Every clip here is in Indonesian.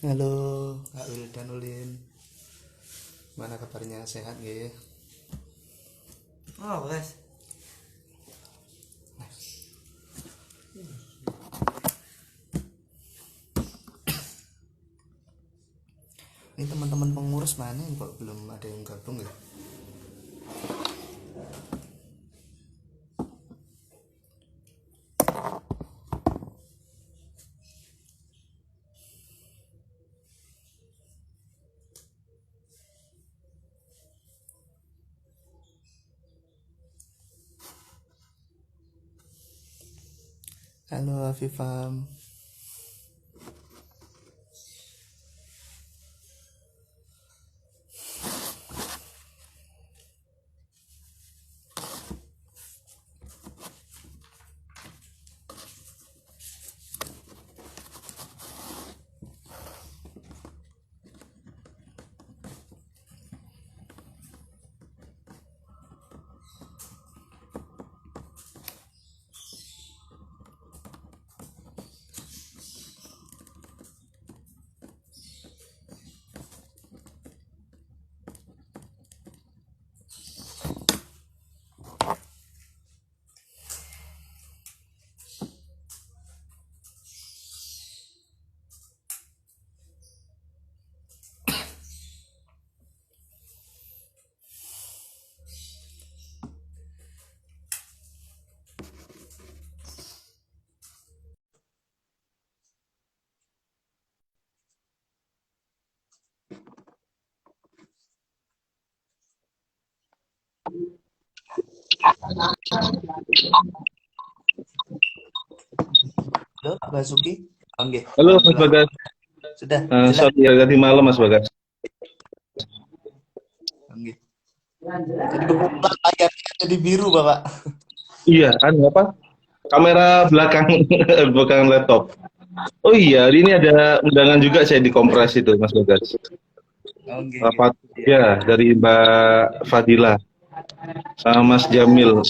Halo, Kak Wil dan Ulin. Mana kabarnya? Sehat nggih? Oh, guys. Ini teman-teman pengurus mana yang kok belum ada yang gabung ya? Halo Afifam. Halo, Pak Basuki. Oke, Halo Mas alhamdulillah. Bagas. Sudah jelas. Sorry ya tadi malam Mas Bagas. Oke. Jadi kebetulan layarnya jadi biru, Bapak. Iya, apa? Kamera belakang belakang laptop. Oh iya, hari ini ada undangan juga saya di Kompres itu Mas Bagas. Oke, Rapat iya. ya dari Mbak Fadila sama Mas Jamil.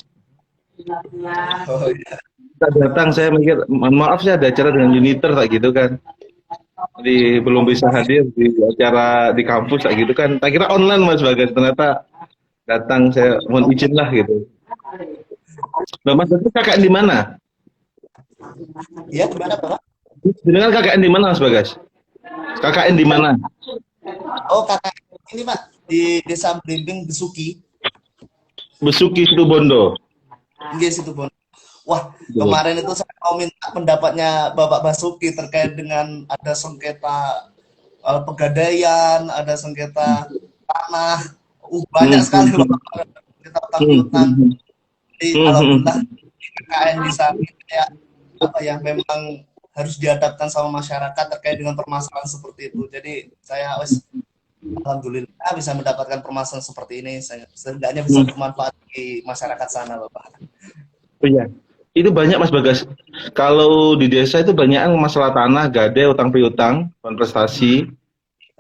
Oh iya. Kita datang saya mikir, mohon maaf saya ada acara dengan Uniter tak gitu kan. Jadi belum bisa hadir di acara di kampus tak gitu kan. Tak kira online Mas Bagas, ternyata datang saya mohon izin lah gitu. Nah, Mas Bagas KKN di mana? Iya, gimana, Bapak? Dengan KKN di mana Mas Bagas? KKN di mana? Oh, kakak ini, Pak, di Desa Blimbing Besuki. Besuki Situbondo. Nggih, situ, Bon. Wah, kemarin itu saya mau minta pendapatnya Bapak Basuki terkait dengan ada sengketa pegadaian, ada sengketa tanah, banyak sekali Bapak sengketa utang piutang. Jadi alhamdulillah KKN bisa kayak apa ya, memang harus dihadapkan sama masyarakat terkait dengan permasalahan seperti itu. Jadi saya alhamdulillah bisa mendapatkan permasalahan seperti ini. Saya setidaknya bisa bermanfaat di masyarakat sana, Bapak. Oh iya, itu banyak Mas Bagas. Kalau di desa itu banyak masalah tanah, gade, utang piutang, kontestasi.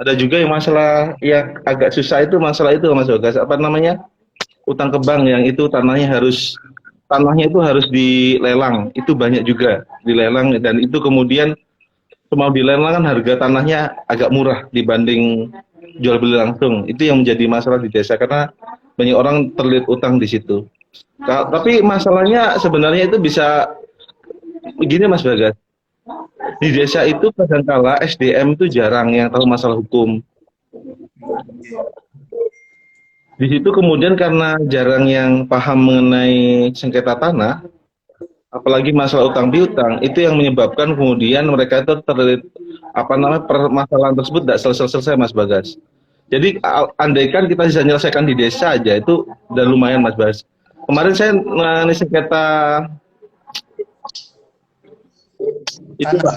Ada juga yang masalah yang agak susah itu masalah itu Mas Bagas. Apa namanya? Utang ke bank yang itu tanahnya itu harus dilelang. Itu banyak juga dilelang dan itu kemudian mau dilelang kan harga tanahnya agak murah dibanding jual beli langsung. Itu yang menjadi masalah di desa karena banyak orang terlilit utang di situ. Tapi masalahnya sebenarnya itu bisa begini Mas Bagas. Di desa itu kadangkala SDM itu jarang yang tahu masalah hukum. Di situ kemudian karena jarang yang paham mengenai sengketa tanah, apalagi masalah utang piutang, itu yang menyebabkan kemudian mereka itu terlilit apa namanya permasalahan tersebut tidak selesai-selesai Mas Bagas. Jadi andaikan kita bisa menyelesaikan di desa aja itu udah lumayan Mas Bagas. Kemarin saya sengketa itu Tanah, Pak.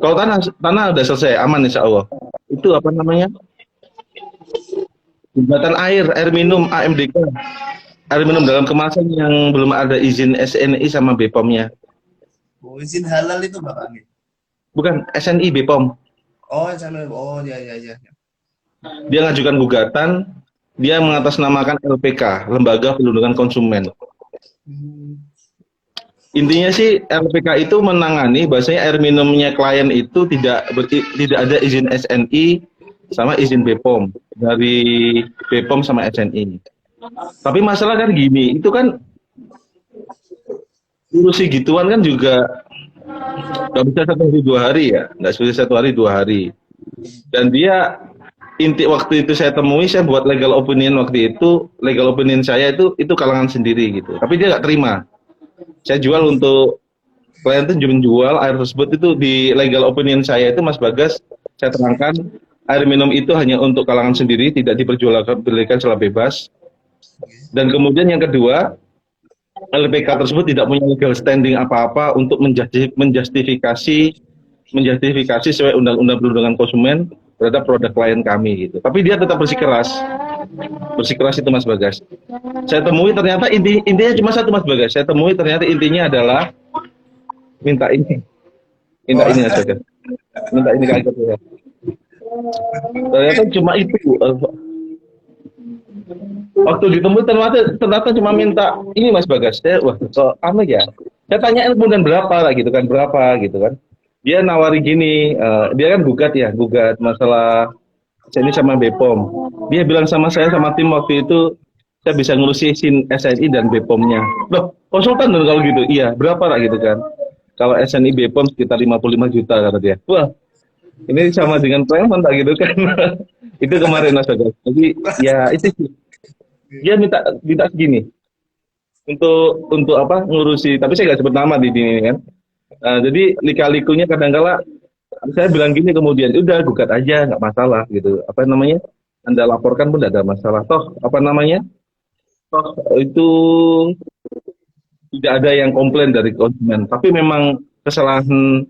Kalau tanah udah selesai, aman insya Allah. Itu apa namanya? Jembatan air minum AMDK. Air minum dalam kemasan yang belum ada izin SNI sama BPOM-nya. oh, izin halal itu Bapak. Bukan SNI BPOM. Oh, oh ya ya ya. Dia ngajukan gugatan, dia mengatasnamakan LPK, Lembaga Perlindungan Konsumen. Intinya sih LPK itu menangani bahasanya air minumnya klien itu tidak ada izin SNI sama izin BPOM dari BPOM sama SNI. Tapi masalah kan gini, itu kan urusi gituan kan juga nggak bisa 1 hari 2 hari ya, nggak bisa 1 hari 2 hari. Dan dia waktu itu saya temui, saya buat legal opinion waktu itu, legal opinion saya itu kalangan sendiri gitu. Tapi dia nggak terima. Saya jual untuk klien itu menjual air tersebut itu di legal opinion saya itu Mas Bagas, saya terangkan air minum itu hanya untuk kalangan sendiri, tidak diperjualbelikan secara bebas. Dan kemudian yang kedua, LPK tersebut tidak punya legal standing apa-apa untuk menjustifikasi sesuai undang-undang perlindungan konsumen terhadap produk klien kami gitu. Tapi dia tetap bersikeras itu Mas Bagas. Saya temui ternyata intinya cuma satu Mas Bagas. Saya temui ternyata intinya adalah minta ini Mas Bagas. Minta ini kaget ya. Ternyata cuma itu. Waktu ditemui ternyata cuma minta ini Mas Bagas. Wah, kok aneh ya. Saya tanyain kemudian berapa lah gitu kan. Dia nawari gini, dia kan gugat masalah ini sama BPOM. Dia bilang sama saya sama tim waktu itu saya bisa ngurusin SNI dan BPOM-nya. Loh, konsultan dong kalau gitu. Iya, berapa lah gitu kan. Kalau SNI BPOM sekitar 55 juta kata dia. Wah, ini sama dengan preman tak gitu kan. Itu kemarin Mas Bagas. Jadi ya itu sih. Dia minta segini untuk apa ngurusi, tapi saya nggak sebut nama di sini kan. Jadi lika-likunya kadang-kala saya bilang gini kemudian udah gugat aja nggak masalah gitu, apa namanya, Anda laporkan pun tidak ada masalah, toh apa namanya, toh itu tidak ada yang komplain dari konsumen, tapi memang kesalahan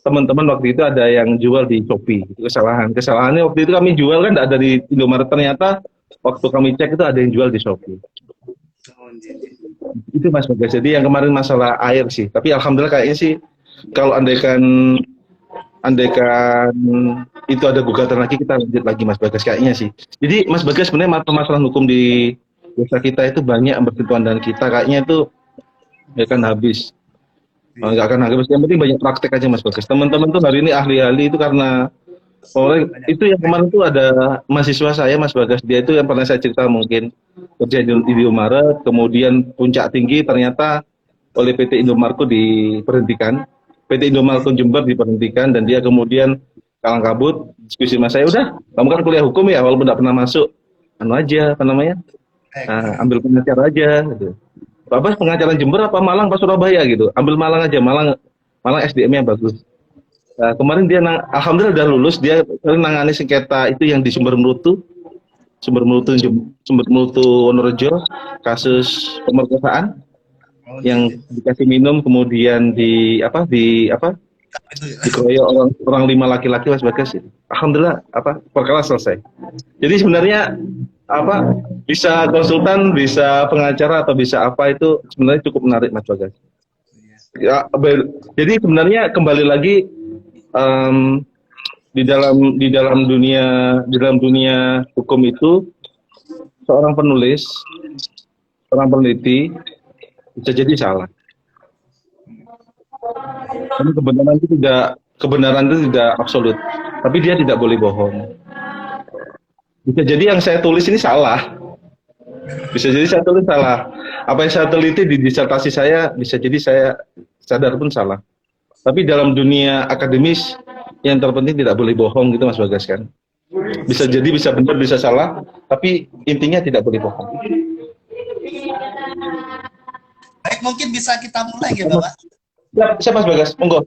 teman-teman waktu itu ada yang jual di Shopee, itu kesalahannya waktu itu kami jual kan tidak ada di Indomaret, ternyata waktu kami cek itu ada yang jual di Shopee. Itu Mas Bagas. Jadi yang kemarin masalah air sih, tapi alhamdulillah kayaknya sih kalau andaikan itu ada gugatan lagi, kita lanjut lagi Mas Bagas kayaknya sih. Jadi Mas Bagas sebenarnya masalah hukum di desa kita itu banyak bersentuhan dengan kita, kayaknya itu nggak akan habis. Nggak akan habis. Yang penting banyak praktek aja Mas Bagas. Teman-teman tuh hari ini ahli-ahli itu karena itu yang kemarin tuh ada mahasiswa saya Mas Bagas, dia itu yang pernah saya cerita mungkin kerja di Indomaret, kemudian puncak tinggi ternyata oleh PT Indomarko diberhentikan, PT Indomarko Jember diberhentikan, dan dia kemudian kalang kabut. Diskusi sama saya, udah kamu kan kuliah hukum ya walaupun tidak pernah masuk, aja apa namanya, ambil pengacara aja gitu. Bapak pengacara Jember apa Malang apa Surabaya gitu, ambil Malang aja, Malang SDM-nya bagus. Nah, kemarin dia alhamdulillah udah lulus, dia nangani sengketa itu yang di Sumber Melutu Wonorejo, kasus pemerkosaan yang dikasih minum kemudian dikeroyok orang 5 laki-laki Mas Bagas. Alhamdulillah perkara selesai. Jadi sebenarnya bisa konsultan, bisa pengacara atau bisa apa, itu sebenarnya cukup menarik Mas Bagas. Ya, jadi sebenarnya kembali lagi di dalam dunia hukum itu seorang penulis, seorang peneliti bisa jadi salah. Karena kebenaran itu tidak absolut, tapi dia tidak boleh bohong. Bisa jadi yang saya tulis ini salah. Bisa jadi saya tulis salah. Apa yang saya teliti di disertasi saya bisa jadi saya sadar pun salah. Tapi dalam dunia akademis yang terpenting tidak boleh bohong gitu Mas Bagas kan. Bisa jadi bisa benar bisa salah, tapi intinya tidak boleh bohong. Baik, mungkin bisa kita mulai ya Bapak. Ya, siapa Mas Bagas? Monggo.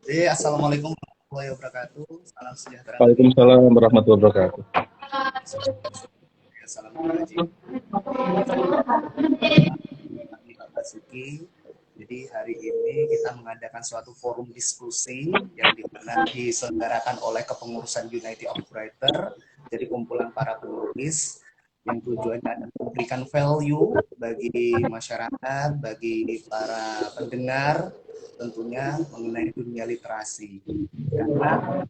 Jadi, assalamualaikum warahmatullahi wabarakatuh. Salam sejahtera. Waalaikumsalam warahmatullahi wabarakatuh. Assalamualaikum. Pak Basuki. Jadi hari ini kita mengadakan suatu forum diskusi yang diselenggarakan oleh Kepengurusan Unity of Writer, jadi kumpulan para penulis yang tujuannya adalah memberikan value bagi masyarakat, bagi para pendengar, tentunya mengenai dunia literasi. Karena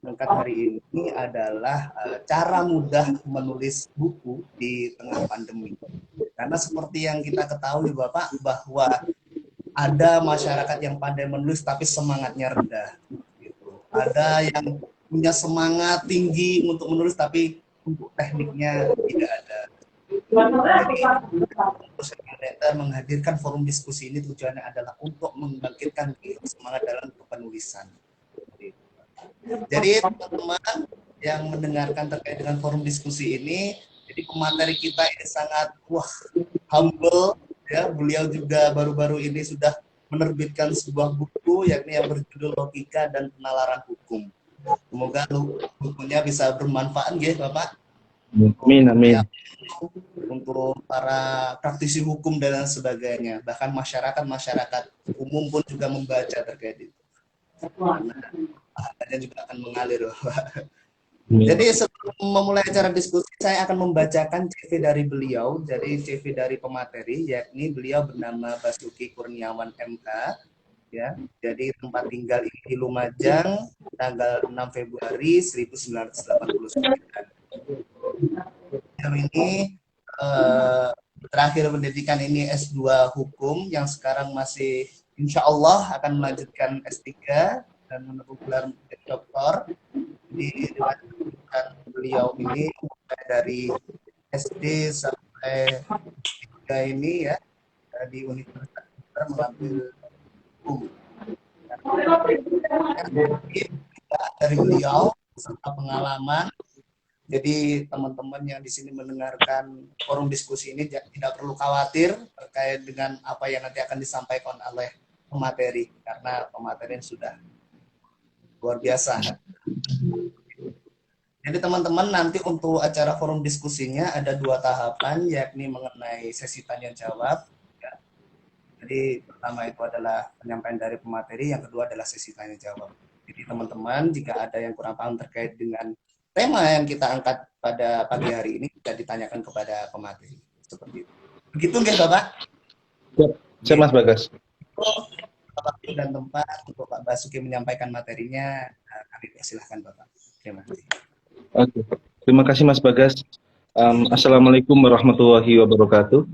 angkat hari ini adalah cara mudah menulis buku di tengah pandemi. Karena seperti yang kita ketahui Bapak, bahwa ada masyarakat yang pandai menulis tapi semangatnya rendah. Gitu. Ada yang punya semangat tinggi untuk menulis tapi untuk tekniknya tidak ada. Jadi menghadirkan forum diskusi ini tujuannya adalah untuk membangkitkan semangat dalam penulisan. Jadi teman-teman yang mendengarkan terkait dengan forum diskusi ini, jadi pemateri kita ini sangat humble ya. Beliau juga baru-baru ini sudah menerbitkan sebuah buku yakni yang berjudul Logika dan Penalaran Hukum. Semoga bukunya bisa bermanfaat ya Bapak. Amin, amin. Untuk para praktisi hukum dan sebagainya, bahkan masyarakat umum pun juga membaca terkait itu. Karena juga akan mengalir. Jadi sebelum memulai acara diskusi, saya akan membacakan CV dari beliau. Jadi CV dari pemateri, yakni beliau bernama Basuki Kurniawan MK. Ya, jadi tempat tinggal di Lumajang, tanggal 6 Februari 1989. Ini terakhir pendidikan ini S2 Hukum, yang sekarang masih insya Allah akan melanjutkan S3 dan menempuh gelar doktor. Di beliau ini dari SD sampai S3 ini ya di Universitas mengambil hukum. Dari beliau serta pengalaman. Jadi teman-teman yang di sini mendengarkan forum diskusi ini tidak perlu khawatir terkait dengan apa yang nanti akan disampaikan oleh pemateri, karena pemateri sudah luar biasa. Jadi teman-teman, nanti untuk acara forum diskusinya ada 2 tahapan, yakni mengenai sesi tanya jawab. Jadi pertama itu adalah penyampaian dari pemateri, yang kedua adalah sesi tanya jawab. Jadi teman-teman, jika ada yang kurang paham terkait dengan tema yang kita angkat pada pagi hari ini, bisa ditanyakan kepada pemateri. Seperti itu. Begitu nggih Bapak? Saya Mas Bagas. Waktu dan tempat untuk Pak Basuki menyampaikan materinya, kami persilahkan Bapak. Terima kasih. Oke. Terima kasih Mas Bagas. Assalamualaikum warahmatullahi wabarakatuh.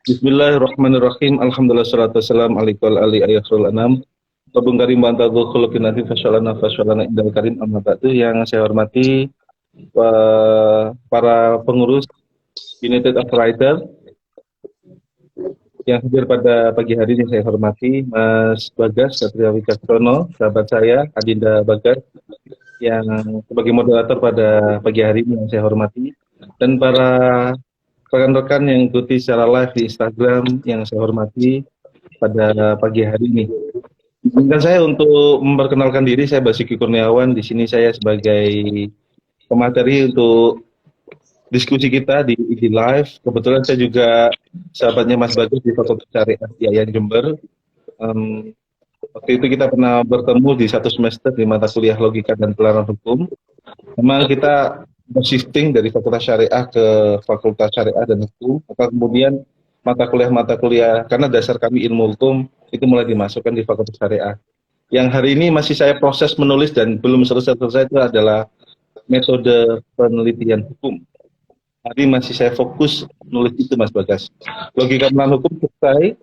Bismillahirrahmanirrahim. Alhamdulillah salatu wassalamu ala ayatul anam. Tabung karim bantagu khuluqin nanti fasyalana indal karim amma ba'du. Yang saya hormati para pengurus United of Writer yang hadir pada pagi hari ini, saya hormati Mas Bagas Satria Wicaksono, sahabat saya, Adinda Bagas, yang sebagai moderator pada pagi hari ini yang saya hormati, dan para rekan-rekan yang ikuti secara live di Instagram yang saya hormati pada pagi hari ini. Dan saya untuk memperkenalkan diri, saya Basuki Kurniawan. Di sini saya sebagai pemateri untuk diskusi kita di live. Kebetulan saya juga sahabatnya Mas Bagus di Fakultas Syariah di IAIN Jember. Waktu itu kita pernah bertemu di 1 semester di mata kuliah Logika dan Penalaran Hukum. Memang kita shifting dari Fakultas Syariah ke Fakultas Syariah dan Hukum. Maka kemudian mata kuliah karena dasar kami ilmu hukum itu mulai dimasukkan di Fakultas Syariah. Yang hari ini masih saya proses menulis dan belum selesai itu adalah metode penelitian hukum. Hari masih saya fokus menulis itu Mas Bagas. Logika penalaran hukum selesai,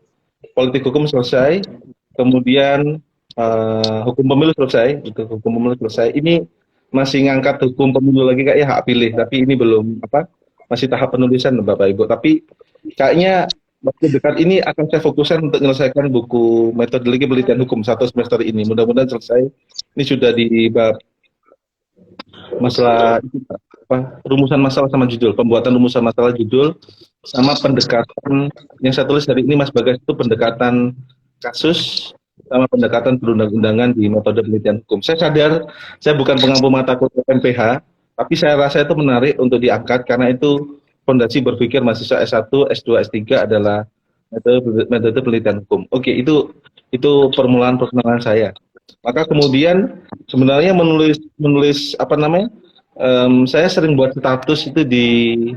politik hukum selesai, kemudian hukum pemilu selesai, itu hukum pemilu selesai. Ini masih ngangkat hukum pemilu lagi kayak hak pilih, tapi ini belum masih tahap penulisan Bapak Ibu. Tapi kayaknya waktu dekat ini akan saya fokuskan untuk menyelesaikan buku metodologi penelitian hukum 1 semester ini. Mudah-mudahan selesai. Ini sudah di bab masalah rumusan masalah sama judul, pembuatan rumusan masalah judul, sama pendekatan yang saya tulis hari ini Mas Bagas itu pendekatan kasus sama pendekatan perundang-undangan di metode penelitian hukum. Saya sadar saya bukan pengampu mata kuliah MPH, tapi saya rasa itu menarik untuk diangkat karena itu fondasi berpikir mahasiswa S1, S2, S3 adalah metode penelitian hukum. Oke, itu permulaan perkenalan saya. Maka kemudian sebenarnya menulis apa namanya? Saya sering buat status itu di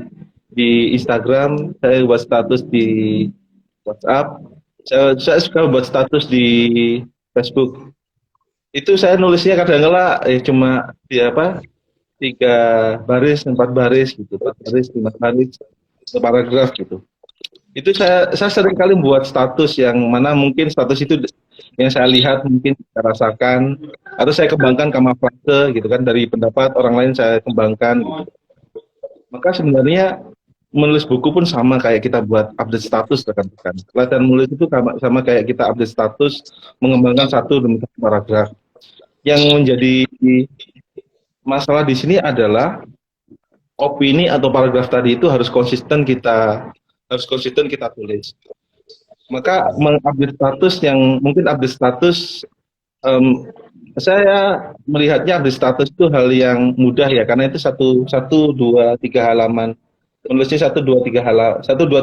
Instagram, saya buat status di WhatsApp, saya suka buat status di Facebook. Itu saya nulisnya kadang-kala cuma 3 baris, 4 baris gitu, 4 baris, 5 baris, paragraf gitu. Itu saya sering kali membuat status yang mana mungkin status itu yang saya lihat mungkin saya rasakan atau saya kembangkan kamuflase gitu kan, dari pendapat orang lain saya kembangkan gitu. Maka sebenarnya menulis buku pun sama kayak kita buat update status rekan-rekan. Latihan menulis itu sama kayak kita update status, mengembangkan satu demi satu paragraf. Yang menjadi masalah di sini adalah opini atau paragraf tadi itu harus konsisten kita tulis. Maka mengupdate status yang mungkin update status, saya melihatnya update status itu hal yang mudah ya, karena itu satu dua tiga halaman, menulisnya satu dua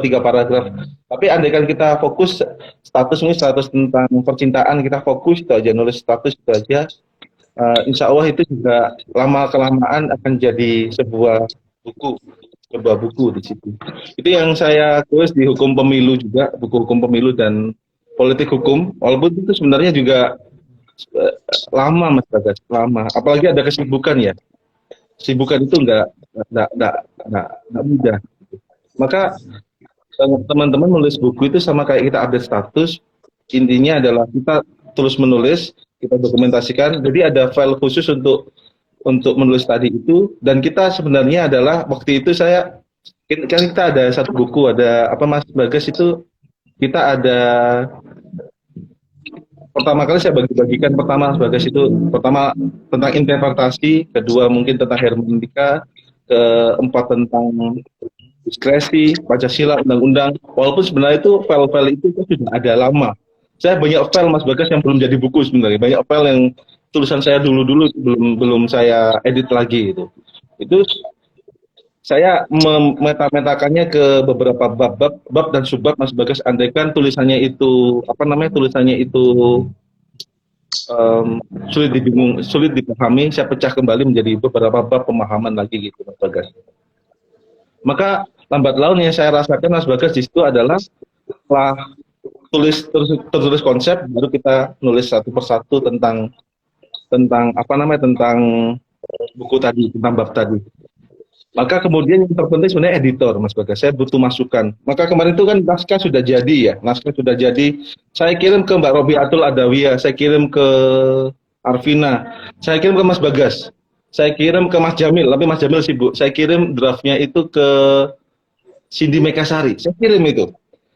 tiga paragraf. Tapi andaikan kita fokus status tentang percintaan, kita fokus itu aja, nulis status itu aja, insya Allah itu juga lama kelamaan akan jadi sebuah buku di situ. Itu yang saya tulis di hukum pemilu juga, buku hukum pemilu dan politik hukum. Walaupun itu sebenarnya juga lama Mas Bagas, lama. Apalagi ada kesibukan ya. Kesibukan itu enggak mudah. Maka teman-teman menulis buku itu sama kayak kita update status. Intinya adalah kita terus menulis, kita dokumentasikan. Jadi ada file khusus untuk menulis tadi itu, dan kita sebenarnya adalah waktu itu kan kita ada satu buku, ada apa Mas Bagas, itu kita ada pertama kali saya bagikan pertama Mas Bagas itu pertama tentang interpretasi, kedua mungkin tentang hermeneutika, keempat tentang diskresi, Pancasila, undang-undang. Walaupun sebenarnya itu file-file itu sudah ada lama. Saya banyak file Mas Bagas yang belum jadi buku sebenarnya, banyak file yang tulisan saya dulu belum saya edit lagi gitu. Itu saya memeta-metakannya ke beberapa bab dan subbab Mas Bagas. Andaikan tulisannya itu sulit dipahami, saya pecah kembali menjadi beberapa bab pemahaman lagi gitu Mas Bagas. Maka lambat laun yang saya rasakan Mas Bagas di situ adalah setelah tertulis konsep, baru kita nulis satu persatu tentang buku tadi, tentang bab tadi. Maka kemudian yang terpenting sebenarnya editor Mas Bagas, saya butuh masukan. Maka kemarin itu kan naskah sudah jadi. Saya kirim ke Mbak Robiatul Adawiyah, saya kirim ke Arvina, saya kirim ke Mas Bagas, saya kirim ke Mas Jamil, tapi Mas Jamil sibuk. Saya kirim draftnya itu ke Cindy Mekasari, saya kirim itu.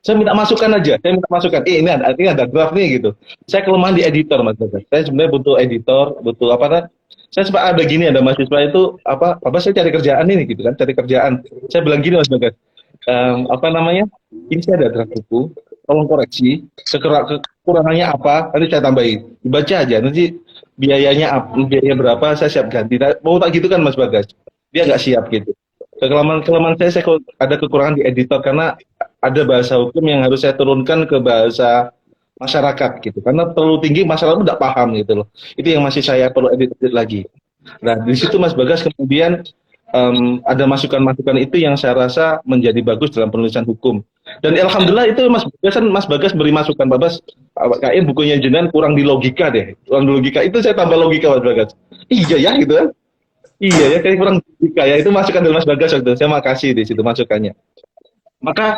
Saya minta masukan aja, ini ada draft nih gitu. Saya kelemahan di editor Mas Bagas. Saya sebenarnya butuh editor, butuh apa? Saya sempat ada mahasiswa itu apa saya cari kerjaan ini gitu kan, cari kerjaan. Saya bilang gini Mas Bagas, ini saya ada draft buku, tolong koreksi, kekurangannya apa, nanti saya tambahin. Dibaca aja, nanti biaya berapa saya siap ganti. Mau tak gitu kan Mas Bagas? Dia nggak siap gitu. Kelemahan saya ada kekurangan di editor karena ada bahasa hukum yang harus saya turunkan ke bahasa masyarakat gitu, karena terlalu tinggi masalah itu tidak paham gitu loh. Itu yang masih saya perlu edit lagi. Nah di situ Mas Bagas kemudian ada masukan-masukan itu yang saya rasa menjadi bagus dalam penulisan hukum. Dan alhamdulillah itu Mas Bagas beri masukan, Pak Bas, kayaknya bukunya jenengan kurang di logika deh. Kurang di logika itu saya tambah logika Mas Bagas. Iya ya gitu kan. Iya ya kayak kurang logika ya, itu masukan dari Mas Bagas waktu itu. Saya makasih di situ masukannya. Maka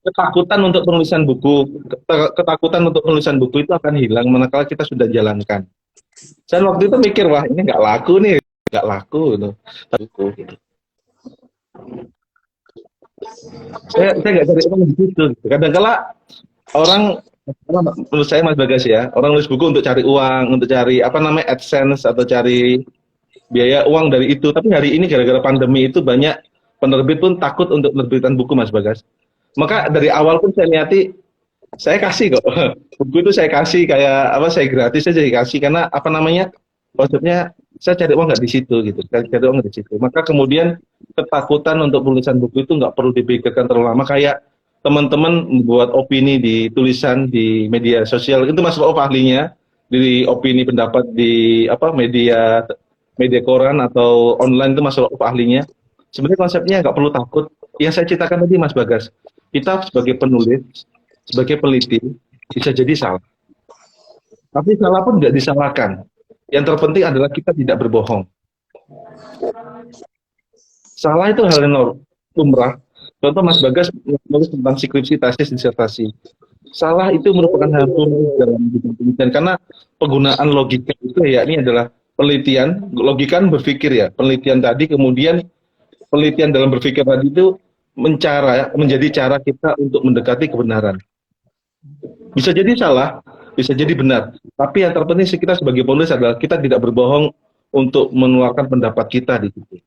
ketakutan untuk penulisan buku itu akan hilang manakala kita sudah jalankan. Saya waktu itu mikir, wah ini nggak laku gitu. Saya nggak cari uang di situ. Kadang-kala orang, menurut saya Mas Bagas ya, orang nulis buku untuk cari uang, untuk cari AdSense atau cari biaya uang dari itu. Tapi hari ini gara-gara pandemi itu banyak penerbit pun takut untuk menerbitkan buku Mas Bagas. Maka dari awal pun saya niati, saya kasih kok. Buku itu saya kasih saya gratis aja dikasih, karena konsepnya saya cari uang nggak di situ gitu. Cari uang di situ. Maka kemudian ketakutan untuk penulisan buku itu nggak perlu dipikirkan terlalu lama. Kayak teman-teman membuat opini di tulisan di media sosial, itu Mas Rauf ahlinya, di opini pendapat di media koran atau online, itu Mas Rauf ahlinya. Sebenarnya konsepnya nggak perlu takut. Yang saya ceritakan tadi Mas Bagas, kita sebagai penulis, sebagai peneliti, bisa jadi salah. Tapi salah pun nggak disalahkan. Yang terpenting adalah kita tidak berbohong. Salah itu hal yang lumrah. Contoh Mas Bagas menulis tentang skripsi, tesis, disertasi. Salah itu merupakan hal lumrah dalam bidang penelitian karena penggunaan logika itu ya ini adalah penelitian, logika kan berpikir ya, penelitian tadi kemudian penelitian dalam berpikir tadi itu menjadi cara kita untuk mendekati kebenaran. Bisa jadi salah, bisa jadi benar. Tapi yang terpenting sih kita sebagai penulis adalah kita tidak berbohong untuk menularkan pendapat kita di situ.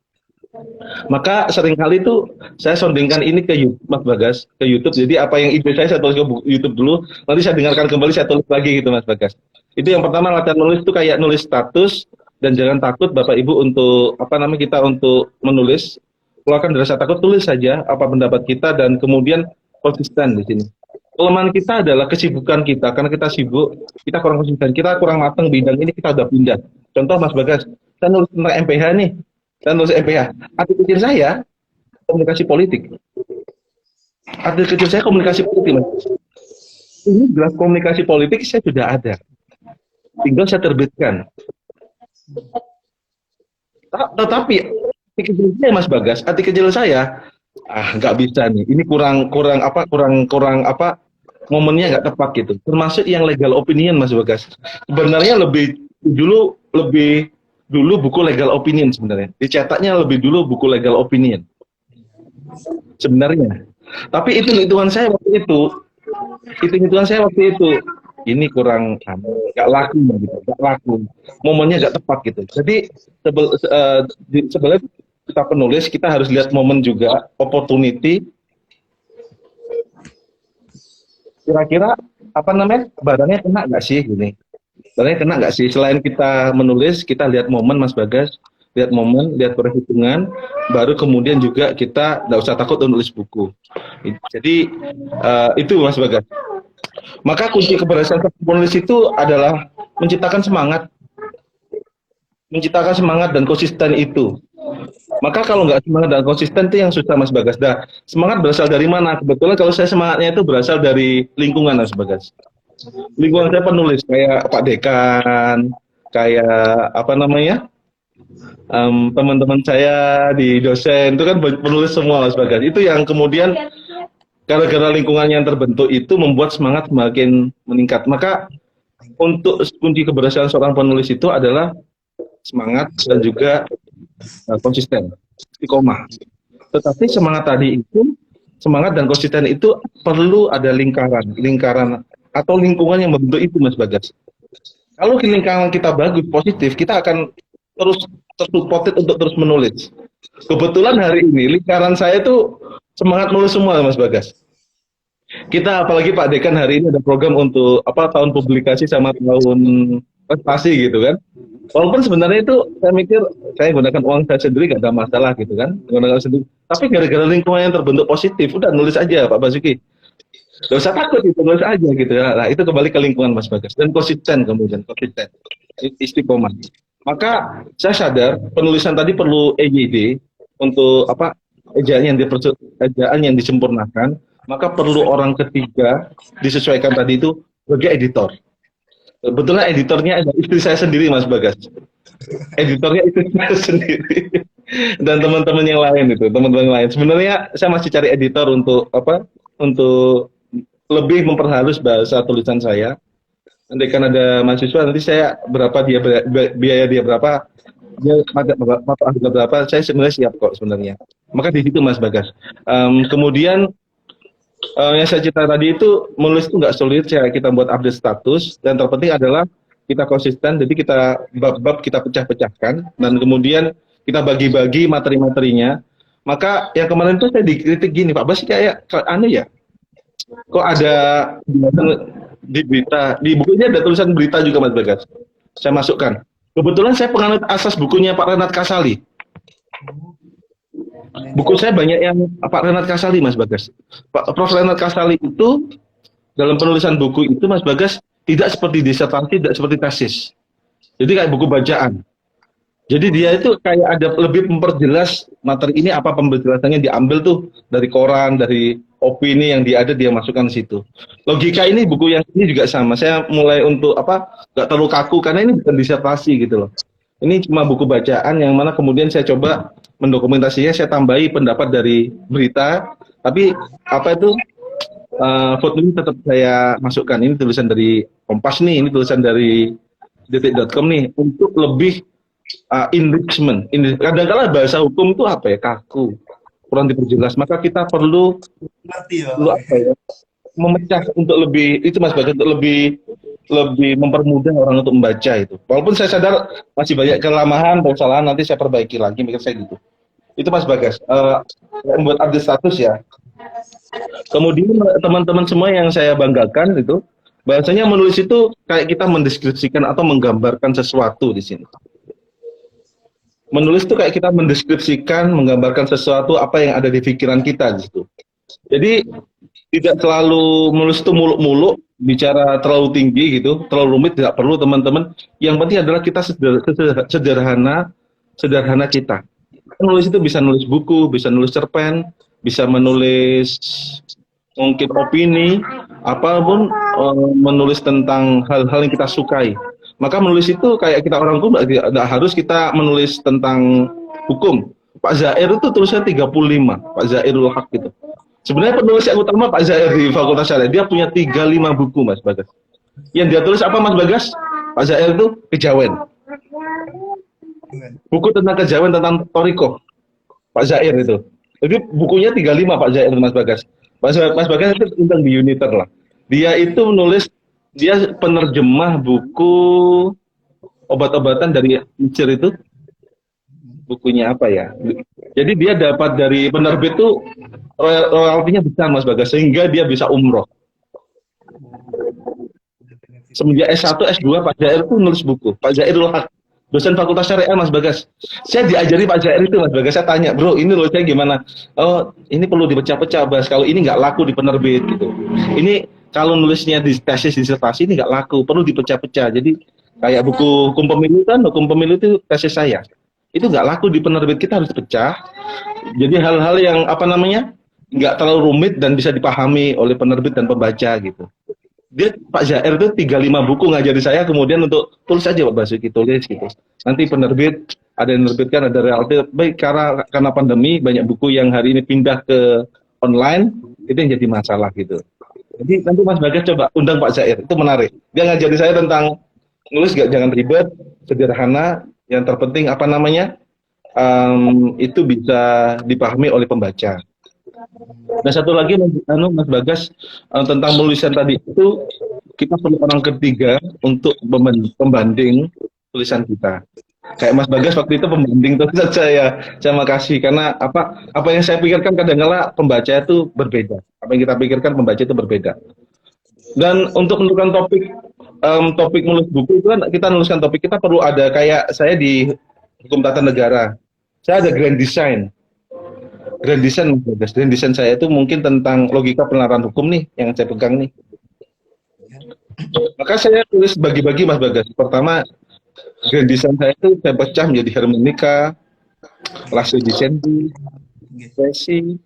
Maka seringkali itu saya sondingkan ini ke YouTube, Mas Bagas, ke YouTube. Jadi apa yang ide saya tulis ke YouTube dulu, nanti saya dengarkan kembali, saya tulis lagi gitu Mas Bagas. Itu yang pertama, latihan nulis itu kayak nulis status, dan jangan takut Bapak Ibu untuk kita untuk menulis. Keluarkan dari rasa takut, tulis saja apa pendapat kita dan kemudian konsisten di sini. Kelemahan kita adalah kesibukan kita, karena kita sibuk, kita kurang konsisten, kita kurang matang bidang ini, kita udah pindah. Contoh Mas Bagas, saya nulis tentang MPH nih, saya nulis MPH. Arti kecil saya komunikasi politik. Arti kecil saya komunikasi politik, Mas. Ini jelas komunikasi politik saya sudah ada, tinggal saya terbitkan. Tetapi arti kecil saya Mas Bagas, arti kecil saya nggak bisa nih. Ini kurang momennya nggak tepat gitu. Termasuk yang legal opinion Mas Bagas. Sebenarnya lebih dulu buku legal opinion sebenarnya. Dicetaknya lebih dulu buku legal opinion. Sebenarnya. Tapi itu hitungan saya waktu itu. Ini kurang nggak laku gitu, nggak laku. Momennya nggak tepat gitu. Jadi sebenarnya kita penulis, kita harus lihat momen juga, opportunity. Kira-kira barangnya kena nggak sih gini? Barangnya kena nggak sih? Selain kita menulis, kita lihat momen Mas Bagas, lihat momen, lihat perhitungan, baru kemudian juga kita nggak usah takut untuk nulis buku. Jadi itu Mas Bagas. Maka kunci keberhasilan penulis itu adalah menciptakan semangat dan konsisten itu. Maka kalau nggak semangat dan konsisten itu yang susah Mas Bagas. Nah, semangat berasal dari mana? Kebetulan kalau saya semangatnya itu berasal dari lingkungan Mas Bagas. Lingkungan saya penulis kayak Pak Dekan, kayak teman-teman saya di dosen itu kan penulis semua Mas Bagas. Itu yang kemudian gara-gara lingkungan yang terbentuk itu membuat semangat semakin meningkat. Maka untuk kunci keberhasilan seorang penulis itu adalah semangat dan juga konsisten, istiqomah. Tetapi semangat dan konsisten itu perlu ada lingkaran atau lingkungan yang membentuk itu Mas Bagas. Kalau lingkaran kita bagus, positif, kita akan terus tersupport untuk terus menulis. Kebetulan hari ini lingkaran saya itu semangat nulis semua Mas Bagas. Kita apalagi Pak Dekan hari ini ada program untuk tahun publikasi sama tahun prestasi gitu kan. Walaupun sebenarnya itu saya mikir saya gunakan uang saya sendiri gak ada masalah gitu kan, gunakan sendiri. Tapi gara-gara lingkungan yang terbentuk positif, udah nulis aja Pak Basuki. Gak usah takut itu, nulis aja gitu ya. Nah itu kembali ke lingkungan Mas Bagas dan konsisten istiqomah. Maka saya sadar penulisan tadi perlu EYD untuk ejaan yang disempurnakan. Maka perlu orang ketiga disesuaikan tadi itu sebagai editor. Kebetulan editornya ada istri saya sendiri Mas Bagas. Editornya istri saya sendiri dan teman-teman yang lain itu, Sebenarnya saya masih cari editor untuk lebih memperhalus bahasa tulisan saya. Nanti kan ada mahasiswa, nanti saya biaya dia berapa, dia berapa, saya sebenarnya siap kok sebenarnya. Maka di situ Mas Bagas. Kemudian yang saya cerita tadi itu menulis itu nggak sulit, kita buat update status dan terpenting adalah kita konsisten. Jadi kita bab-bab kita pecah-pecahkan dan kemudian kita bagi-bagi materi-materinya. Maka yang kemarin itu saya dikritik gini, Pak Bas kayak aneh ya, kok ada di berita, di bukunya ada tulisan berita juga Mas Bagas. Saya masukkan. Kebetulan saya penganut asas bukunya Pak Renat Kasali. Buku saya banyak yang Pak Renat Kasali Mas Bagas. Prof. Renat Kasali itu dalam penulisan buku itu Mas Bagas tidak seperti disertasi, tidak seperti tesis. Jadi kayak buku bacaan. Jadi dia itu kayak ada lebih memperjelas materi ini apa penjelasannya diambil tuh dari koran, dari opini yang dia masukkan di situ. Logika ini buku yang ini juga sama. Saya mulai untuk nggak terlalu kaku karena ini bukan disertasi gitu loh. Ini cuma buku bacaan yang mana kemudian saya coba mendokumentasinya, saya tambahi pendapat dari berita, tapi apa itu footnote tetap saya masukkan. Ini tulisan dari Kompas nih, ini tulisan dari detik.com nih, untuk lebih enrichment. Kadang-kadang bahasa hukum itu apa ya, kaku, kurang diperjelas. Maka kita perlu apa ya, memecah untuk lebih itu Mas Bagas, untuk lebih mempermudah orang untuk membaca itu. Walaupun saya sadar masih banyak kelemahan, kesalahan, nanti saya perbaiki lagi, mikir saya gitu. Itu Mas Bagas, membuat update status ya. Kemudian teman-teman semua yang saya banggakan itu, bahasanya menulis itu kayak kita mendeskripsikan atau menggambarkan sesuatu di sini. Menulis itu kayak kita mendeskripsikan, menggambarkan sesuatu apa yang ada di pikiran kita di situ. Jadi tidak selalu menulis itu muluk-muluk, bicara terlalu tinggi gitu, terlalu rumit, tidak perlu teman-teman. Yang penting adalah kita sederhana kita. Menulis itu bisa nulis buku, bisa nulis cerpen, bisa menulis mungkin opini, apapun, menulis tentang hal-hal yang kita sukai. Maka menulis itu kayak kita orang hukum, tidak harus kita menulis tentang hukum. Pak Zair itu tulisannya 35, Pak Zairul Haq gitu. Sebenarnya penulis yang utama Pak Zair di Fakultas Syariah, dia punya 35 buku Mas Bagas. Yang dia tulis apa Mas Bagas? Pak Zair itu kejawen. Buku tentang kejawen, tentang Toriko. Pak Zair itu. Jadi bukunya 35 Pak Zair Mas Bagas. Mas Bagas itu tentang di Uniter lah. Dia itu menulis, dia penerjemah buku obat-obatan dari Mesir itu. Bukunya apa ya? Jadi dia dapat dari penerbit itu royaltinya besar Mas Bagas, sehingga dia bisa umroh. Semenjak S1, S2 Pak Zair itu nulis buku. Pak Zairul Haq, dosen Fakultas Syariah Mas Bagas. Saya diajari Pak Zair itu Mas Bagas, saya tanya, bro ini nulisnya gimana? Oh ini perlu dipecah-pecah Bas, kalau ini nggak laku di penerbit gitu. Ini kalau nulisnya di tesis disertasi ini nggak laku, perlu dipecah-pecah. Jadi kayak buku hukum pemilu kan, hukum pemilu itu tesis saya. Itu nggak laku di penerbit, kita harus pecah. Jadi hal-hal yang apa namanya nggak terlalu rumit dan bisa dipahami oleh penerbit dan pembaca gitu. Dia Pak Zair itu 35 buku ngajari saya, kemudian untuk tulis aja Pak Basuki, tulis gitu. Nanti penerbit ada yang menerbitkan, ada reality. Baik, karena pandemi banyak buku yang hari ini pindah ke online, itu yang jadi masalah gitu. Jadi nanti Mas Bagas coba undang Pak Zair, itu menarik. Dia ngajari saya tentang nulis jangan ribet, sederhana. Yang terpenting apa namanya, itu bisa dipahami oleh pembaca. Dan satu lagi Mas Bagas, tentang penulisan tadi itu, kita perlu orang ketiga untuk pembanding tulisan kita. Kayak Mas Bagas waktu itu pembanding tulisan saya makasih, karena apa yang saya pikirkan kadang-kala pembaca itu berbeda. Apa yang kita pikirkan pembaca itu berbeda. Dan untuk menentukan topik menulis buku itu kan kita nuliskan topik, kita perlu ada, kayak saya di hukum tata negara, saya ada grand design. Grand design saya itu mungkin tentang logika penerapan hukum nih yang saya pegang nih. Maka saya tulis bagi-bagi Mas Bagas. Pertama, grand design saya itu saya pecah menjadi hermeneutika, ratio dissensi, sesi,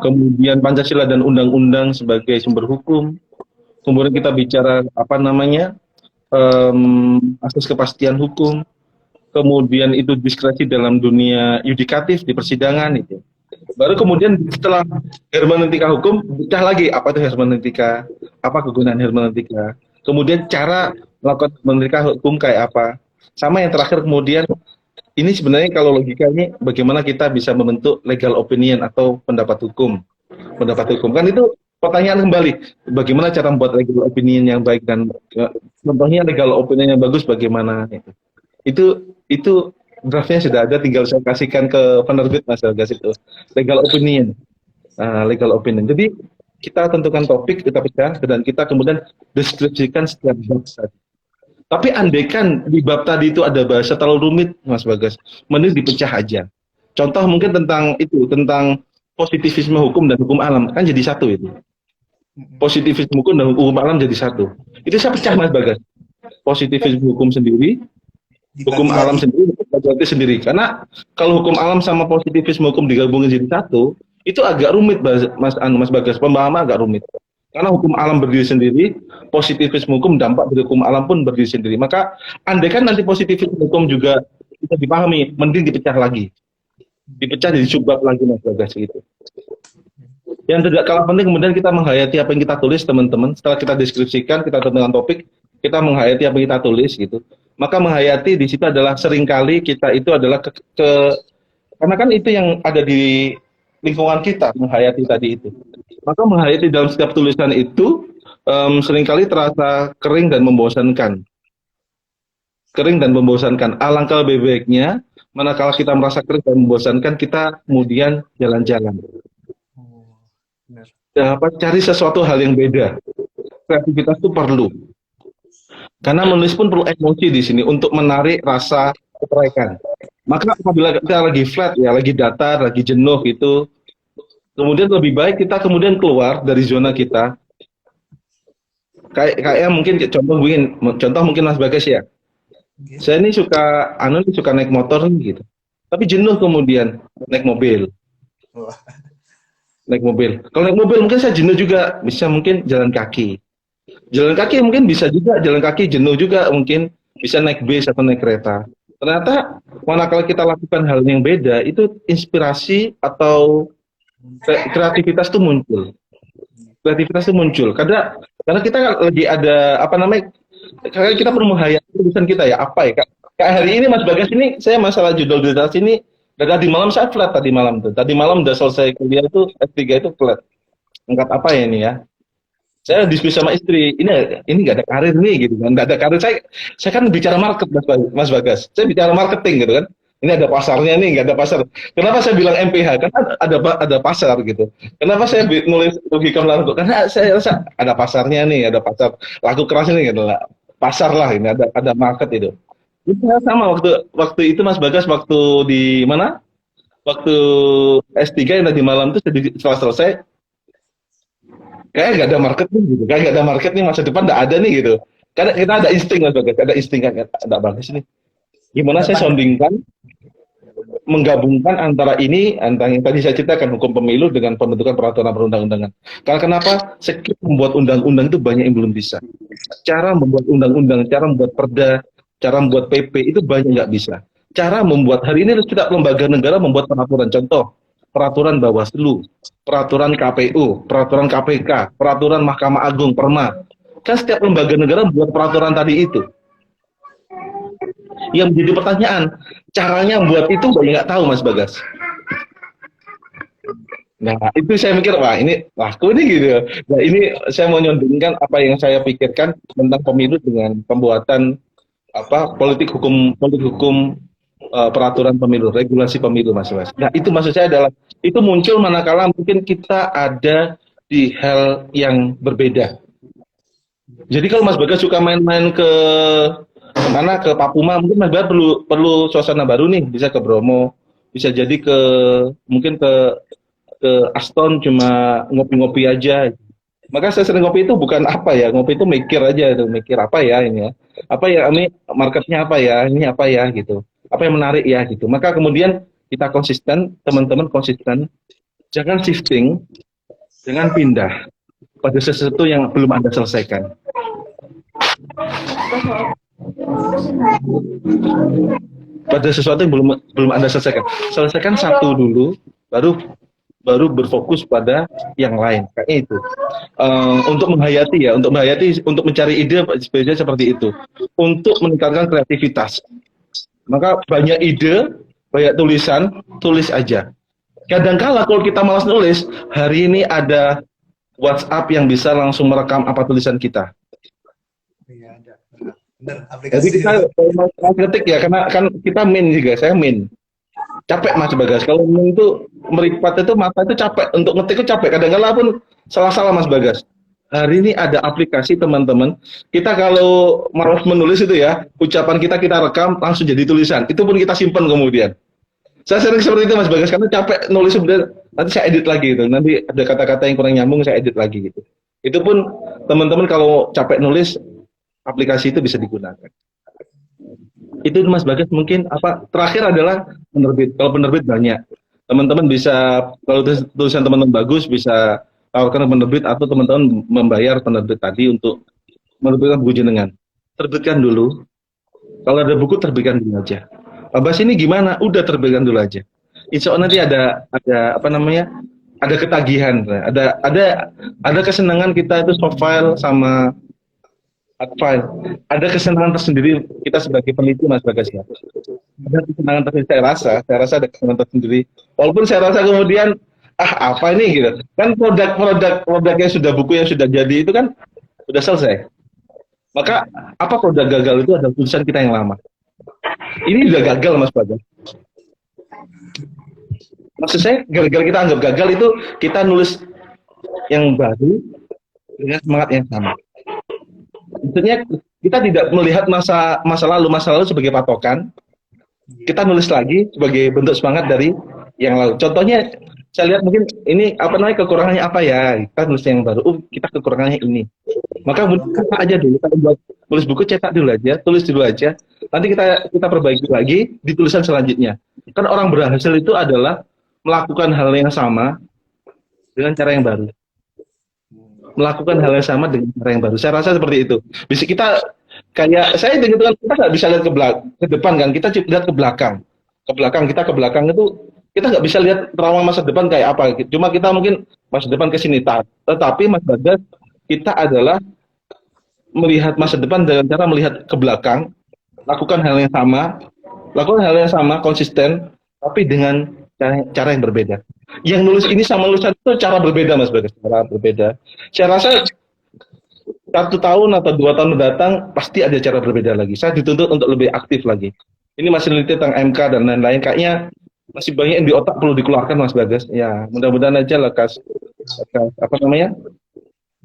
kemudian Pancasila dan undang-undang sebagai sumber hukum. Kemudian kita bicara apa namanya, asas kepastian hukum. Kemudian itu diskresi dalam dunia yudikatif di persidangan itu. Baru kemudian setelah hermeneutika hukum, pecah lagi apa itu hermeneutika, apa kegunaan hermeneutika. Kemudian cara melakukan hermeneutika hukum kayak apa. Sama yang terakhir kemudian, ini sebenarnya kalau logikanya bagaimana kita bisa membentuk legal opinion atau pendapat hukum. Pendapat hukum kan itu pertanyaan kembali, bagaimana cara membuat legal opinion yang baik, dan contohnya legal opinion yang bagus bagaimana itu draftnya sudah ada, tinggal saya kasihkan ke penerbit Mas Bagas itu legal opinion. Legal opinion. Jadi kita tentukan topik, kita pecah, dan kita kemudian deskripsikan setiap bab tadi. Tapi andaikan di bab tadi itu ada bahasa terlalu rumit Mas Bagas, mending dipecah aja. Contoh mungkin tentang positivisme hukum dan hukum alam, kan jadi satu itu. Positivisme hukum dan hukum alam jadi satu. Itu saya pecah Mas Bagas. Positivisme hukum sendiri, hukum alam sendiri, berarti sendiri. Karena kalau hukum alam sama positivisme hukum digabungin jadi satu, itu agak rumit Mas Bagas, pemahaman agak rumit. Karena hukum alam berdiri sendiri, positivisme hukum dampak dari hukum alam pun berdiri sendiri. Maka andai kan nanti positivisme hukum juga bisa dipahami, mending dipecah lagi. Dipecah jadi subbab lagi Mas Bagas gitu. Yang tidak kalah penting kemudian kita menghayati apa yang kita tulis teman-teman. Setelah kita deskripsikan, kita dengan topik, kita menghayati apa yang kita tulis gitu. Maka menghayati di situ adalah seringkali kita itu adalah karena kan itu yang ada di lingkungan kita, menghayati tadi itu. Maka menghayati dalam setiap tulisan itu seringkali terasa kering dan membosankan. Kering dan membosankan. Alangkah lebih baiknya, manakala kita merasa kering dan membosankan, kita kemudian jalan-jalan. Cari sesuatu hal yang beda. Kreativitas itu perlu. Karena menulis pun perlu emosi di sini untuk menarik rasa ketertarikan. Maka apabila kita lagi flat, ya lagi datar, lagi jenuh gitu, kemudian lebih baik kita kemudian keluar dari zona kita. Kayak mungkin contoh mungkin Mas Bagas ya. Saya ini suka naik motor gitu. Tapi jenuh kemudian naik mobil. Naik mobil. Kalau naik mobil mungkin saya jenuh juga, bisa mungkin jalan kaki. Jalan kaki mungkin bisa juga jalan kaki jenuh juga, mungkin bisa naik bis atau naik kereta. Ternyata manakala kita lakukan hal yang beda, itu inspirasi atau kreativitas itu muncul. Kreativitas itu muncul. Karena kita lagi ada karena kita perlu menghayati tulisan kita ya, apa ya? Kayak hari ini Mas Bagas ini, saya masalah judul disertasi ini dari tadi malam saya flat tadi malam tuh. Tadi malam udah selesai kuliah itu S3 itu flat. Angkat apa ya ini ya? Saya diskusi sama istri, ini nggak ada karir nih gitu kan, nggak ada karir. Saya kan bicara market Mas Bagas, saya bicara marketing gitu kan. Ini ada pasarnya nih, nggak ada pasar. Kenapa saya bilang MPH? Karena ada pasar gitu. Kenapa saya nulis logika laku? Karena saya rasa ada pasarnya nih, ada pasar laku keras ini gitu lah. Pasar lah ini, ada market itu. Itu sama waktu itu Mas Bagas waktu di mana? Waktu S3 yang tadi malam itu setelah selesai, kayak nggak ada market nih gitu, kayak nggak ada market nih masa depan nggak ada nih gitu. Karena kita ada insting Mas Bagas, ada insting kan, ada bagus nih. Gimana saya soundingkan, menggabungkan antara yang tadi saya ceritakan hukum pemilu dengan pembentukan peraturan perundang-undangan. Karena kenapa? Sekiranya membuat undang-undang itu banyak yang belum bisa. Cara membuat undang-undang, cara membuat perda, cara membuat PP itu banyak nggak bisa. Cara membuat hari ini setiap lembaga negara membuat peraturan, contoh peraturan Bawaslu, peraturan KPU, peraturan KPK, peraturan Mahkamah Agung, Perma. Kan setiap lembaga negara membuat peraturan tadi itu. Yang menjadi pertanyaan, caranya buat itu banyak nggak tahu Mas Bagas. Nah itu saya mikir, wah ini laku nih gitu. Nah ini saya mau nyondingkan apa yang saya pikirkan tentang pemilu dengan pembuatan politik hukum peraturan pemilu, regulasi pemilu Mas Bagas. Nah itu maksud saya adalah itu muncul manakala mungkin kita ada di hal yang berbeda. Jadi kalau Mas Bagas suka main-main ke Papuma, mungkin Mas Bagas perlu suasana baru nih, bisa ke Bromo, bisa jadi mungkin ke Aston cuma ngopi-ngopi aja. Maka saya sering ngopi itu bukan ngopi itu mikir aja, mikir apa ya ini ya, ini marketnya apa ya, ini apa ya gitu, apa yang menarik ya gitu. Maka kemudian kita konsisten, teman-teman konsisten, jangan shifting, jangan pindah pada sesuatu yang belum Anda selesaikan. Pada sesuatu yang belum Anda selesaikan. Selesaikan satu dulu, baru berfokus pada yang lain. Kayaknya itu. Untuk menghayati, untuk mencari ide seperti itu. Untuk meningkatkan kreativitas. Maka banyak ide, banyak tulisan, tulis aja. Kadang-kala kalau kita malas nulis, hari ini ada WhatsApp yang bisa langsung merekam apa tulisan kita. Iya, ada. Benar, aplikasi. Jadi kita ketik ya, karena kan kita min juga, saya min. Capek Mas Bagas, kalau min itu meripat itu mata itu capek, untuk ngetik itu capek. Kadang-kala pun salah-salah Mas Bagas. Hari ini ada aplikasi teman-teman, kita kalau malas menulis itu ya, ucapan kita rekam langsung jadi tulisan. Itu pun kita simpan kemudian. Saya sering seperti itu Mas Bagas, karena capek nulis sebenarnya, nanti saya edit lagi gitu. Nanti ada kata-kata yang kurang nyambung, saya edit lagi gitu. Itu pun teman-teman kalau capek nulis, aplikasi itu bisa digunakan. Itu Mas Bagas mungkin terakhir adalah penerbit. Kalau penerbit banyak. Teman-teman bisa, kalau tulisan teman-teman bagus bisa tawarkan penerbit atau teman-teman membayar penerbit tadi untuk menerbitkan buku jenengan. Terbitkan dulu. Kalau ada buku terbitkan dulu aja. Pak Bas ini gimana? Udah terbitkan dulu aja. Insya Allah nanti ada apa namanya? Ada ketagihan, ada kesenangan kita itu soft file sama hard file. Ada kesenangan tersendiri kita sebagai peneliti Mas Bagas ya. Ada kesenangan tersendiri saya rasa ada kesenangan tersendiri. Walaupun saya rasa kemudian apa ini gitu. Kan produk yang sudah buku yang sudah jadi itu kan sudah selesai. Maka apa produk gagal itu adalah tulisan kita yang lama. Ini udah gagal Mas Bagas. Maksud saya gagal kita anggap gagal itu kita nulis yang baru dengan semangat yang sama. Maksudnya kita tidak melihat masa lalu sebagai patokan. Kita nulis lagi sebagai bentuk semangat dari yang lalu. Contohnya saya lihat mungkin ini apa namanya kekurangannya apa ya, kita nulis yang baru. Kita kekurangannya ini. Maka cetak aja dulu, kita buat tulis buku cetak dulu aja, tulis dulu aja. Nanti kita perbaiki lagi di tulisan selanjutnya. Kan orang berhasil itu adalah melakukan hal yang sama dengan cara yang baru. Melakukan hal yang sama dengan cara yang baru. Saya rasa seperti itu. Bisa kita kayak saya gitu kan kita nggak bisa lihat ke depan kan, kita lihat ke belakang. Ke belakang itu kita nggak bisa lihat terawang masa depan kayak apa. Cuma kita mungkin masa depan ke sini. Tetapi Mas Bagas kita adalah melihat masa depan dengan cara melihat ke belakang, lakukan hal yang sama, konsisten, tapi dengan cara yang berbeda. Yang nulis ini sama nulisan itu cara berbeda Mas Bagas, cara berbeda. Saya rasa 1 tahun atau 2 tahun mendatang pasti ada cara berbeda lagi. Saya dituntut untuk lebih aktif lagi. Ini masih meneliti tentang MK dan lain-lain. Kayaknya masih banyak yang di otak perlu dikeluarkan Mas Bagas. Ya mudah-mudahan aja lekas apa namanya.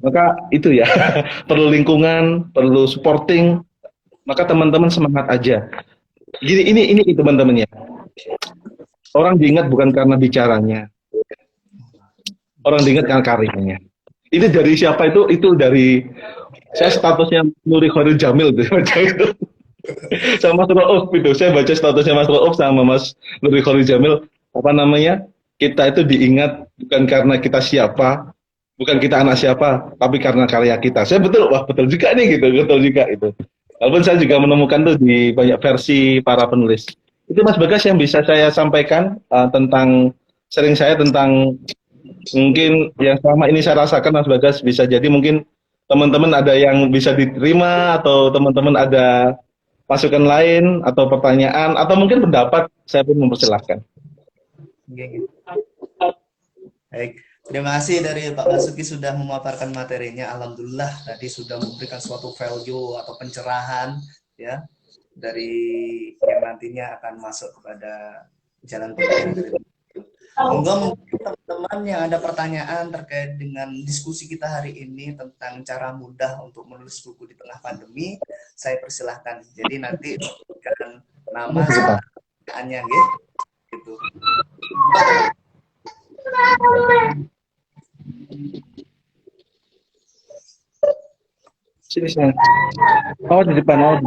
Maka itu ya perlu lingkungan, perlu supporting. Maka teman-teman semangat aja. Jadi ini teman-teman ya. Orang diingat bukan karena bicaranya. Orang diingat karena karyanya. Ini dari siapa itu? Itu dari saya statusnya Nuri Khairil Jamil baca itu. Sama Mas Rauf itu. Saya baca statusnya Mas Rauf sama Mas Nuri Khairil Jamil. Apa namanya? Kita itu diingat bukan karena kita siapa, bukan kita anak siapa, tapi karena karya kita. Saya betul juga nih gitu, betul juga itu. Walaupun saya juga menemukan tuh di banyak versi para penulis. Itu Mas Bagas yang bisa saya sampaikan tentang sharing saya tentang mungkin yang selama ini saya rasakan Mas Bagas. Bisa jadi mungkin teman-teman ada yang bisa diterima atau teman-teman ada masukan lain atau pertanyaan atau mungkin pendapat, saya pun mempersilahkan. Baik, terima kasih dari Pak Basuki sudah memaparkan materinya. Alhamdulillah tadi sudah memberikan suatu value atau pencerahan ya dari yang nantinya akan masuk kepada jalan pendidikan. Monggo mungkin teman-teman yang ada pertanyaan terkait dengan diskusi kita hari ini tentang cara mudah untuk menulis buku di tengah pandemi, saya persilahkan. Jadi nanti berikan nama pertanyaannya gitu. Sini. Oh di depan.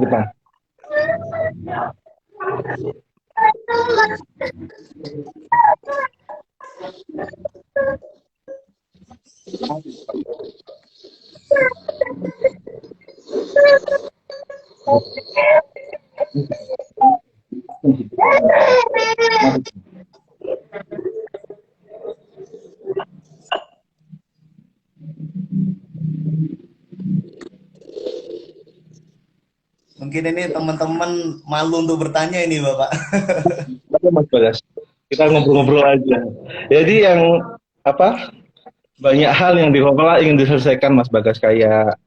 Mungkin ini teman-teman malu untuk bertanya ini Bapak. Mas Bagas, kita ngobrol-ngobrol aja. Jadi yang banyak hal yang dikelola ingin diselesaikan Mas Bagas, kayak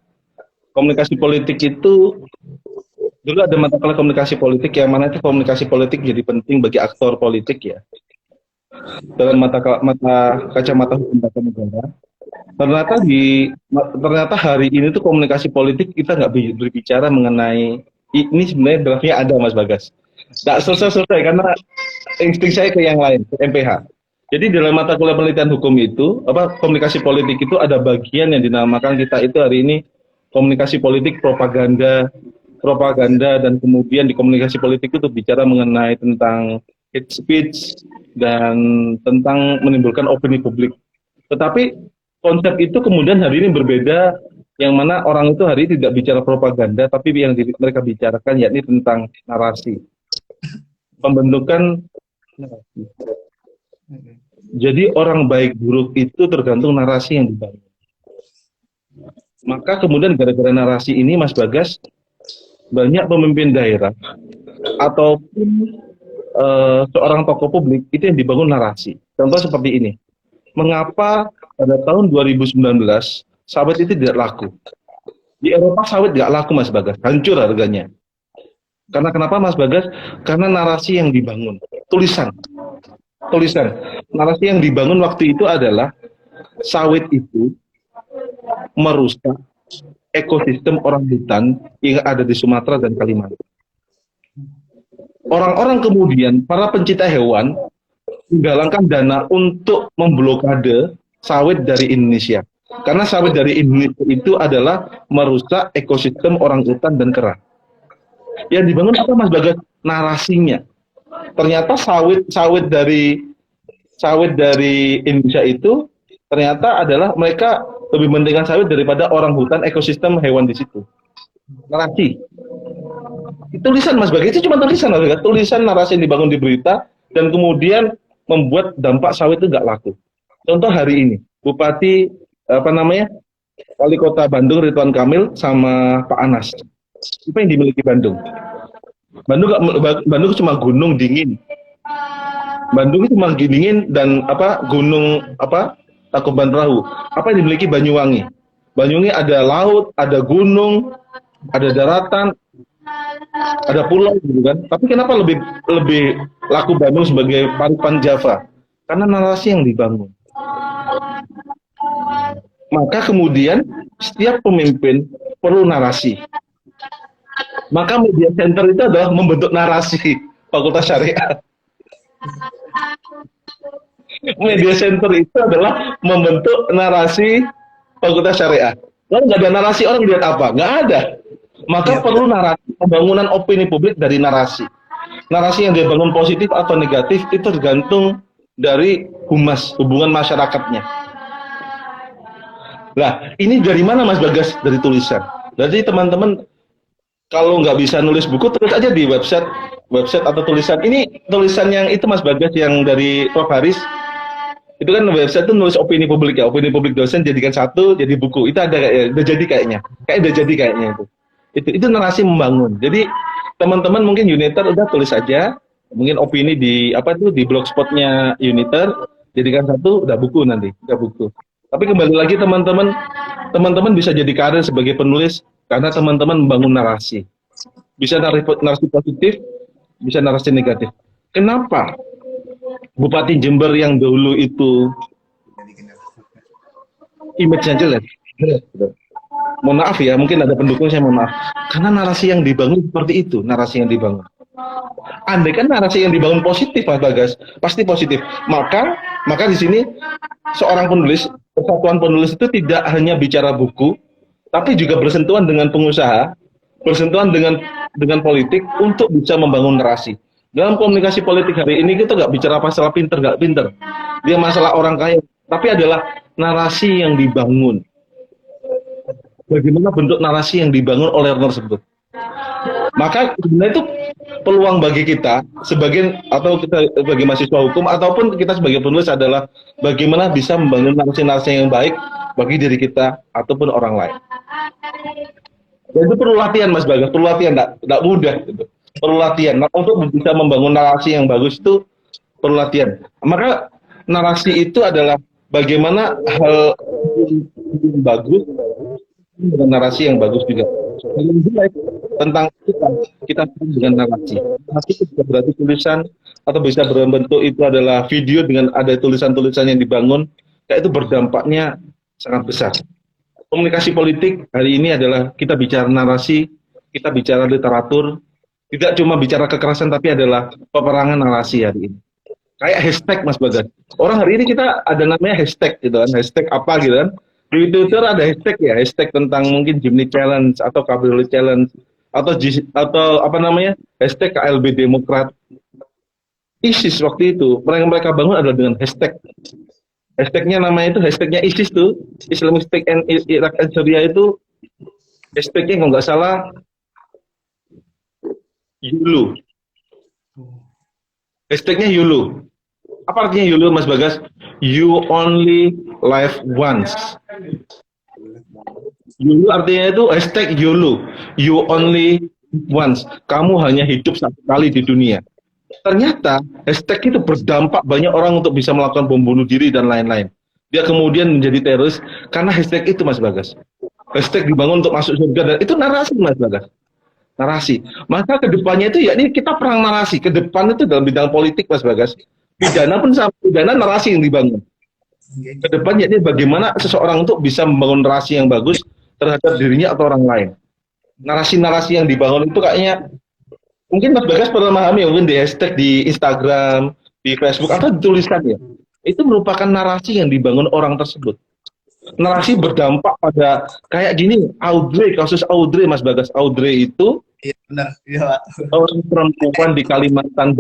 komunikasi politik itu dulu ada mata kuliah komunikasi politik yang mana itu komunikasi politik jadi penting bagi aktor politik ya. Dalam kacamata hukum tata negara. Ternyata hari ini tuh komunikasi politik kita nggak berbicara mengenai ini sebenarnya draftnya ada Mas Bagas. Nggak selesai karena insting saya ke yang lain, ke MPH. Jadi dalam mata kuliah penelitian hukum itu, komunikasi politik itu ada bagian yang dinamakan kita itu hari ini komunikasi politik propaganda dan kemudian di komunikasi politik itu bicara mengenai tentang hate speech dan tentang menimbulkan opini publik. Tetapi konsep itu kemudian hari ini berbeda, yang mana orang itu hari ini tidak bicara propaganda, tapi yang mereka bicarakan yakni tentang narasi, pembentukan narasi. Jadi orang baik buruk itu tergantung narasi yang dibangun. Maka kemudian gara-gara narasi ini, Mas Bagas, banyak pemimpin daerah ataupun seorang tokoh publik itu yang dibangun narasi. Contoh seperti ini. Mengapa pada tahun 2019 sawit itu tidak laku? Di Eropa sawit nggak laku, Mas Bagas, hancur harganya. Karena kenapa, Mas Bagas? Karena narasi yang dibangun, tulisan. Narasi yang dibangun waktu itu adalah sawit itu merusak ekosistem orang hutan yang ada di Sumatera dan Kalimantan. Orang-orang kemudian, para pencinta hewan, menggalangkan dana untuk memblokade sawit dari Indonesia. Karena sawit dari Indonesia itu adalah merusak ekosistem orang hutan dan kera. Yang dibangun apa, Mas Bagas? Narasinya. Ternyata sawit dari Indonesia itu ternyata adalah mereka lebih mementingkan sawit daripada orang hutan, ekosistem hewan di situ. Narasi. Tulisan, Mas Bagas, itu cuma tulisan, Mas Bagas. Tulisan narasi yang dibangun di berita dan kemudian membuat dampak sawit itu nggak laku. Contoh hari ini, Bupati Wali Kota Bandung Ridwan Kamil sama Pak Anas. Apa yang dimiliki Bandung? Bandung cuma gunung dingin. Bandung itu cuma dingin dan gunung Tangkuban Perahu. Apa yang dimiliki Banyuwangi? Banyuwangi ada laut, ada gunung, ada daratan, ada pulau gitu kan. Tapi kenapa lebih laku Bandung sebagai parupan Java? Karena narasi yang dibangun. Maka kemudian setiap pemimpin perlu narasi. Maka media center itu adalah membentuk narasi Fakultas Syariah. Media center itu adalah membentuk narasi Fakultas Syariah. Lalu nggak ada narasi, orang lihat apa? Nggak ada. Maka perlu narasi, pembangunan opini publik dari narasi. Narasi yang dibangun positif atau negatif itu tergantung dari humas, hubungan masyarakatnya. Nah, ini dari mana, Mas Bagas? Dari tulisan. Jadi teman-teman kalau nggak bisa nulis buku, tulis aja di website atau tulisan. Ini tulisan yang itu, Mas Bagas, yang dari Prof. Haris. Itu kan website itu nulis opini publik ya, opini publik dosen jadikan satu jadi buku. Itu ada udah jadi kayaknya. Udah jadi kayaknya itu. Itu narasi membangun. Jadi teman-teman mungkin Uniter udah tulis aja, mungkin opini di di blogspotnya Uniter, jadikan satu udah buku nanti, udah buku. Tapi kembali lagi teman-teman bisa jadi karir sebagai penulis karena teman-teman membangun narasi. Bisa narasi positif, bisa narasi negatif. Kenapa Bupati Jember yang dulu itu image-nya jelek? Mohon maaf ya, mungkin ada pendukung, saya mohon maaf. Karena narasi yang dibangun seperti itu, narasi yang dibangun. Andai kan narasi yang dibangun positif, Mas Bagas, pasti positif. Maka di sini seorang penulis, persatuan penulis itu tidak hanya bicara buku, tapi juga bersentuhan dengan pengusaha, bersentuhan dengan politik untuk bisa membangun narasi. Dalam komunikasi politik hari ini kita nggak bicara masalah pinter nggak pinter, dia masalah orang kaya, tapi adalah narasi yang dibangun. Bagaimana bentuk narasi yang dibangun oleh orang tersebut? Maka sebenarnya itu peluang bagi kita sebagai mahasiswa hukum ataupun kita sebagai penulis adalah bagaimana bisa membangun narasi-narasi yang baik bagi diri kita ataupun orang lain. Dan itu perlu latihan, Mas Bagas, perlu latihan, tidak mudah gitu. Perlu latihan. Nah, untuk bisa membangun narasi yang bagus itu perlu latihan. Maka narasi itu adalah bagaimana hal yang bagus dengan narasi yang bagus juga. Yang jelek tentang kita dengan narasi. Narasi itu bisa berarti tulisan atau bisa berbentuk itu adalah video dengan ada tulisan-tulisan yang dibangun, kayak itu berdampaknya sangat besar. Komunikasi politik hari ini adalah kita bicara narasi, kita bicara literatur, tidak cuma bicara kekerasan tapi adalah peperangan narasi hari ini. Kayak hashtag, Mas Bagas. Orang hari ini kita ada namanya hashtag gitu kan, hashtag apa gitu kan. Di Twitter ada hashtag ya, hashtag tentang mungkin Jimny Challenge atau Cabriolet Challenge atau hashtag KLB Demokrat. ISIS waktu itu mereka bangun adalah dengan hashtag. Hashtagnya namanya itu hashtagnya ISIS tuh, Islamic State and Iraq and Syria itu hashtagnya kalau nggak salah YOLO. Hashtagnya YOLO. Apa artinya YOLO, Mas Bagas? You only live once. YOLO artinya itu hashtag YOLO. You only once. Kamu hanya hidup satu kali di dunia. Ternyata hashtag itu berdampak banyak orang untuk bisa melakukan bom bunuh diri dan lain-lain. Dia kemudian menjadi teroris karena hashtag itu, Mas Bagas. Hashtag dibangun untuk masuk surga, dan itu narasi, Mas Bagas. Narasi. Maka kedepannya itu ya ini kita perang narasi. Ke depan itu dalam bidang politik, Mas Bagas. Pidana pun sama, pidana narasi yang dibangun. Ke depan ya ini bagaimana seseorang untuk bisa membangun narasi yang bagus terhadap dirinya atau orang lain. Narasi-narasi yang dibangun itu kayaknya mungkin Mas Bagas pernah memahami, mungkin di hashtag di Instagram, di Facebook, atau dituliskan ya. Itu merupakan narasi yang dibangun orang tersebut. Narasi berdampak pada kayak gini, Audrey, kasus Audrey, Mas Bagas. Audrey itu Iya benar, iya Pak. orang perempuan di Kalimantan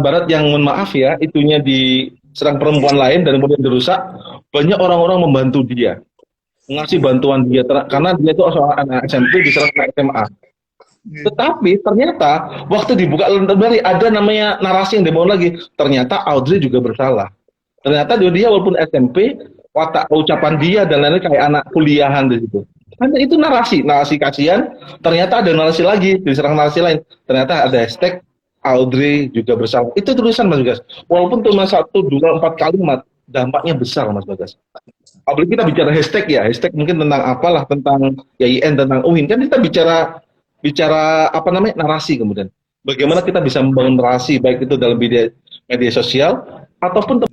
Barat, yang mohon maaf ya, itunya diserang perempuan lain dan kemudian dirusak. Banyak orang-orang membantu dia, ngasih bantuan dia, karena dia itu seorang anak SMP diserang anak SMA. Tetapi ternyata waktu dibuka kembali ada namanya narasi yang dibangun lagi. Ternyata Audrey juga bersalah. Ternyata dia walaupun SMP, watak ucapan dia dan lain-lain kayak anak kuliahan di situ. Karena itu narasi kasihan. Ternyata ada narasi lagi, diserang narasi lain. Ternyata ada hashtag Audrey juga bersalah. Itu tulisan, Mas Bagas. Walaupun cuma 1, 2, 4 kalimat, dampaknya besar, Mas Bagas. Apalagi kita bicara hashtag ya, hashtag mungkin tentang apalah, tentang YIN, tentang UIN. Kan kita bicara apa namanya, narasi. Kemudian bagaimana kita bisa membangun narasi baik itu dalam media sosial ataupun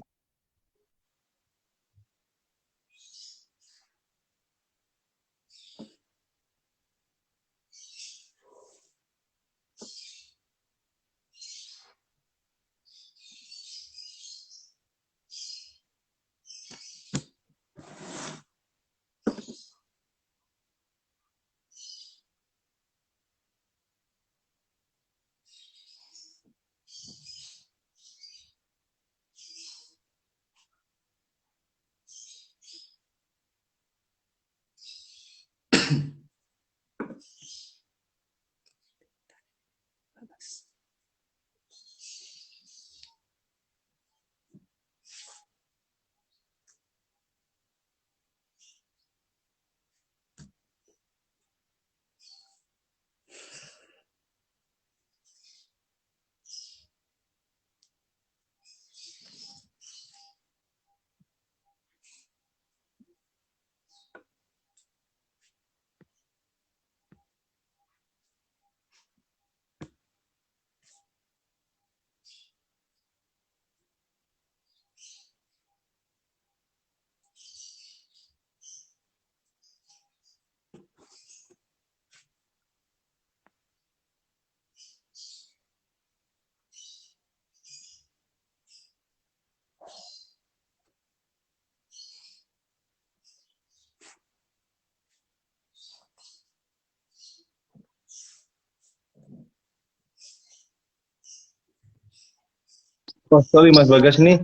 sorry Mas Bagas ini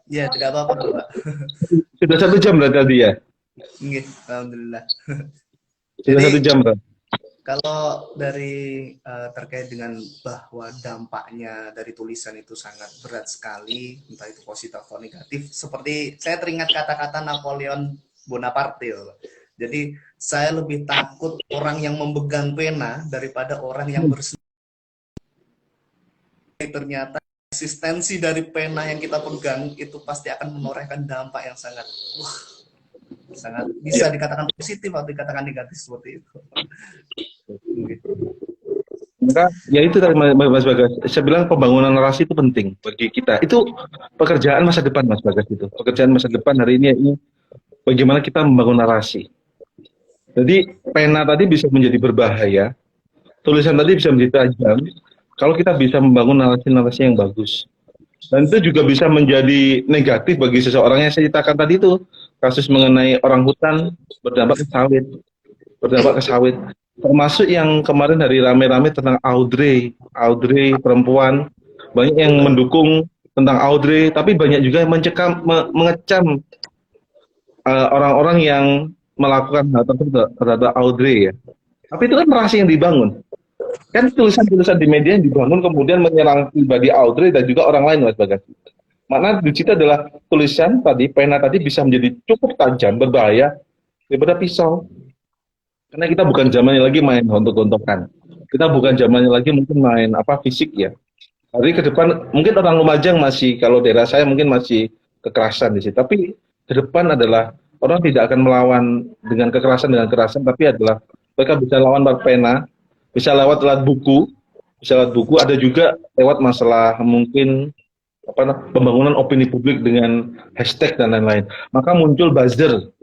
Ya tidak apa-apa Pak. Sudah 1 jam berarti tadi ya? Nggih, alhamdulillah. Sudah 1 jam berarti. Kalau dari terkait dengan bahwa dampaknya dari tulisan itu sangat berat sekali, entah itu positif atau negatif, seperti saya teringat kata-kata Napoleon Bonaparte. Jadi saya lebih takut orang yang memegang pena daripada orang yang bersenjata. Ternyata eksistensi dari pena yang kita pegang itu pasti akan menorehkan dampak yang sangat bisa dikatakan positif atau dikatakan negatif seperti itu. Maka ya itu tadi Mas Bagas, saya bilang pembangunan narasi itu penting bagi kita. Itu pekerjaan masa depan, Mas Bagas. Itu pekerjaan masa depan hari ini bagaimana kita membangun narasi. Jadi pena tadi bisa menjadi berbahaya, tulisan tadi bisa menjadi tajam kalau kita bisa membangun narasi-narasi yang bagus. Dan itu juga bisa menjadi negatif bagi seseorang yang saya ceritakan tadi itu, kasus mengenai orang hutan berdampak ke sawit. Termasuk yang kemarin hari rame-rame tentang Audrey perempuan banyak yang mendukung tentang Audrey, tapi banyak juga yang mengecam orang-orang yang melakukan hal tersebut terhadap Audrey ya. Tapi itu kan narasi yang dibangun. Kan tulisan-tulisan di media yang dibangun kemudian menyerang pribadi Audrey dan juga orang lain, Mas Bagas. Makna di situ adalah tulisan tadi, pena tadi bisa menjadi cukup tajam, berbahaya daripada pisau. Karena kita bukan zamannya lagi main gontok-gontokan. Kita bukan zamannya lagi mungkin main fisik ya. Hari ke depan mungkin orang Lumajang masih, kalau daerah saya mungkin masih kekerasan di situ. Tapi ke depan adalah orang tidak akan melawan dengan kekerasan, tapi adalah mereka bisa lawan lewat pena, bisa lewat buku, ada juga lewat masalah mungkin pembangunan opini publik dengan hashtag dan lain-lain. Maka muncul buzzer.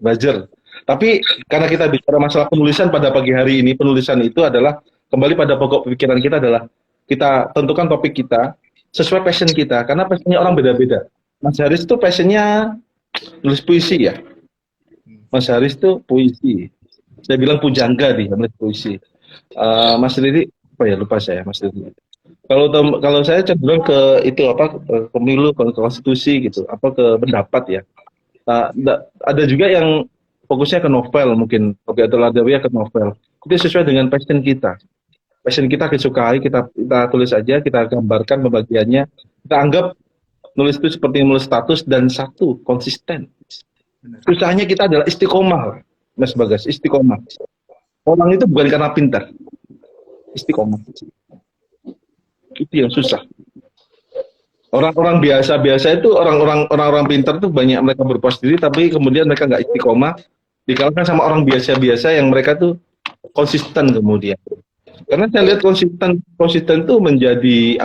Tapi karena kita bicara masalah penulisan pada pagi hari ini, penulisan itu adalah kembali pada pokok pikiran kita adalah kita tentukan topik kita sesuai passion kita, karena passionnya orang beda-beda. Mas Haris itu passionnya nulis puisi ya. Mas Haris itu puisi. Saya bilang pujangga dia nulis puisi. Mas Riri, lupa saya Mas Riri. Kalau saya cenderung ke itu pemilu, ke konstitusi gitu, ke pendapat ya. Ada juga yang fokusnya ke novel mungkin, Robi Abdul Adawi ke novel. Itu sesuai dengan passion kita. Passion kita disukai, kita tulis aja, kita gambarkan pembagiannya. Kita anggap nulis itu seperti nulis status dan satu konsisten. Susahnya kita adalah istiqomah, Mas Bagas, istiqomah. Orang itu bukan karena pintar, istiqomah. Itu yang susah. Orang-orang biasa itu orang-orang pintar tuh banyak mereka berpuas diri, tapi kemudian mereka nggak istiqomah, dikalahkan sama orang biasa-biasa yang mereka tuh konsisten kemudian. Karena saya lihat konsisten itu menjadi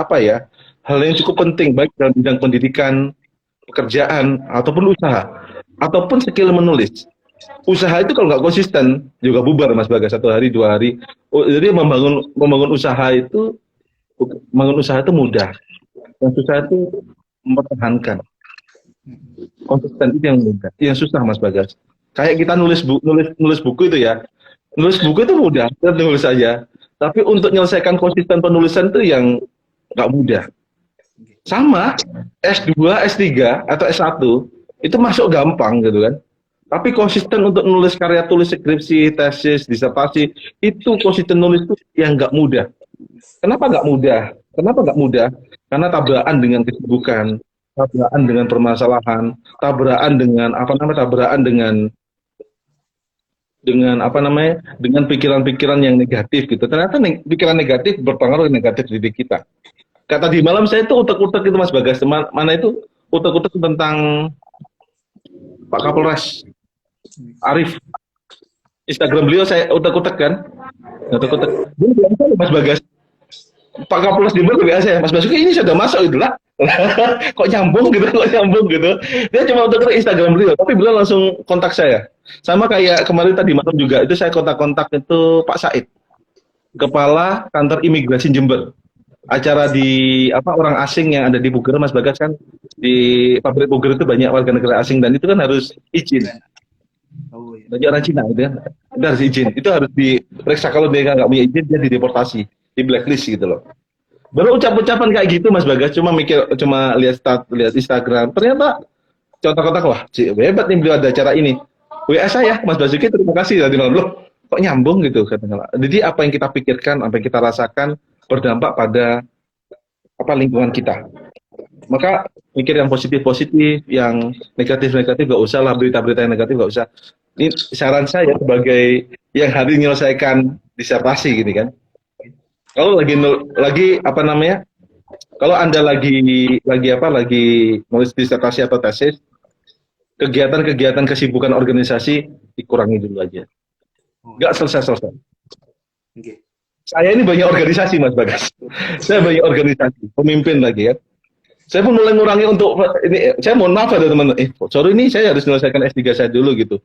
hal yang cukup penting baik dalam bidang pendidikan, pekerjaan ataupun usaha, ataupun skill menulis. Usaha itu kalau nggak konsisten juga bubar, Mas Bagas, 1 hari 2 hari. Jadi membangun usaha itu mudah. Yang susah itu mempertahankan. Konsisten itu yang mudah. Yang susah, Mas Bagas. Kayak kita nulis buku itu ya. Nulis buku itu mudah, kita tulis saja. Tapi untuk menyelesaikan konsisten penulisan itu yang nggak mudah. Sama S2, S3 atau S1 itu masuk gampang gitu kan. Tapi konsisten untuk nulis karya tulis, skripsi, tesis, disertasi, itu konsisten nulis itu yang nggak mudah. Kenapa nggak mudah? Karena tabrakan dengan kesibukan, tabrakan dengan permasalahan, tabrakan dengan pikiran-pikiran yang negatif gitu. Ternyata pikiran negatif berpengaruh negatif di diri kita. Kata di malam saya itu utek-utek itu, Mas Bagas. Mana itu utek-utek tentang Pak Kapolres Arif. Instagram beliau saya utek-utek kan. Utek-utek. Dia biasa Mas Bagas. Pak Kapolres di biasa ya, Mas Basuki ini sudah masuk gitu lah. kok nyambung gitu. Dia cuma utek-utek Instagram beliau, tapi beliau langsung kontak saya. Sama kayak kemarin tadi malam juga, itu saya kontak itu Pak Said, Kepala Kantor Imigrasi Jember. Acara di orang asing yang ada di Puger, Mas Bagas, kan di pabrik Puger itu banyak warga negara asing dan itu kan harus izin. Banyak orang Cina itu kan, itu harus izin. Itu harus diperiksa, kalau dia nggak punya izin dia dideportasi, di blacklist gitu loh. Baru ucapan kayak gitu, Mas Bagas, cuma lihat Instagram, ternyata contoh-contoh, wah hebat nih beliau ada acara ini. WA saya, Mas Basuki, terima kasih tadi malam, loh kok nyambung gitu katanya. Jadi apa yang kita pikirkan, apa yang kita rasakan berdampak pada lingkungan kita. Maka mikir yang positif-positif, yang negatif-negatif gak usah lah, berita-berita yang negatif gak usah. Ini saran saya sebagai yang hari menyelesaikan disertasi gitu kan. Kalau kalau Anda lagi nulis disertasi atau tesis, kegiatan kesibukan organisasi dikurangi dulu aja. Nggak selesai. Okay. Saya ini banyak organisasi, Mas Bagas. Saya banyak organisasi, pemimpin lagi ya. Saya pun mulai ngurangi untuk ini. Saya mohon maaf ada teman-teman. Sorry ini saya harus menyelesaikan S3 saya dulu gitu.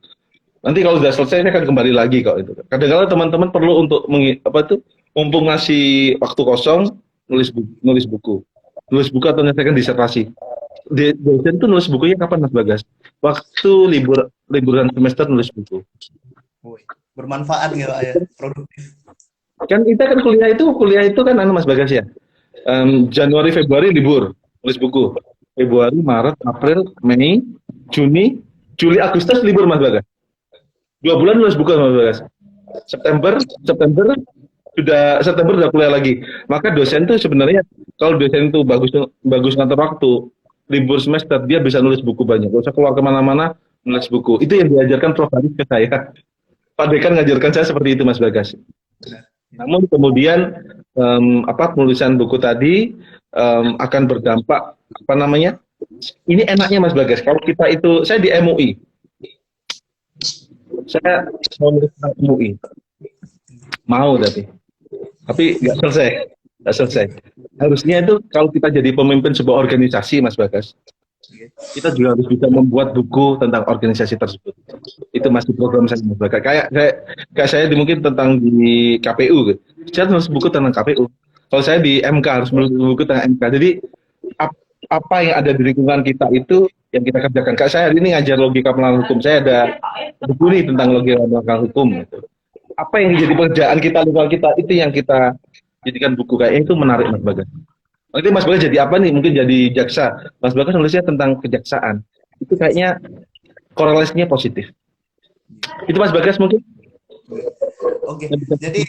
Nanti kalau sudah selesai saya akan kembali lagi kok itu. Kadang-kadang teman-teman perlu untuk mumpung ngasih waktu kosong nulis buku atau menyelesaikan disertasi. Dosen itu nulis bukunya kapan, Mas Bagas? Waktu liburan semester nulis buku. Bermanfaat ya, produktif. Kan kita kan kuliah itu kan Mas Bagas ya. Januari Februari libur nulis buku. Februari, Maret, April, Mei, Juni, Juli, Agustus libur Mas Bagas. 2 bulan nulis buku Mas Bagas. September udah kuliah lagi. Maka dosen tuh sebenarnya kalau dosen itu bagus ngatur waktu, libur semester dia bisa nulis buku banyak. Gak usah keluar kemana-mana nulis buku. Itu yang diajarkan Prof Haris ke saya. Pak Dekan ngajarkan saya seperti itu Mas Bagas. Namun kemudian penulisan buku tadi akan berdampak apa namanya? Ini enaknya Mas Bagas. Kalau kita itu saya di MUI. Saya mau nulis tentang MUI. Mau tapi nggak selesai. Harusnya itu kalau kita jadi pemimpin sebuah organisasi, Mas Bagas, kita juga harus bisa membuat buku tentang organisasi tersebut. Itu masih program saya, Mas Bagas. Kayak saya mungkin tentang di KPU, gitu. Saya harus buku tentang KPU. Kalau saya di MK harus menulis buku tentang MK. Jadi apa yang ada di lingkungan kita itu yang kita kerjakan. Kayak saya hari ini ngajar logika penerapan hukum. Saya ada buku nih tentang logika penerapan hukum. Gitu. Apa yang jadi pekerjaan kita, lingkungan kita, itu yang kita jadikan buku. Kayak itu menarik Mas Bagas. Nanti Mas Bagas jadi apa nih? Mungkin jadi jaksa. Mas Bagas nulisnya tentang kejaksaan. Itu kayaknya korelasinya positif. Itu Mas Bagas mungkin. Oke. Jadi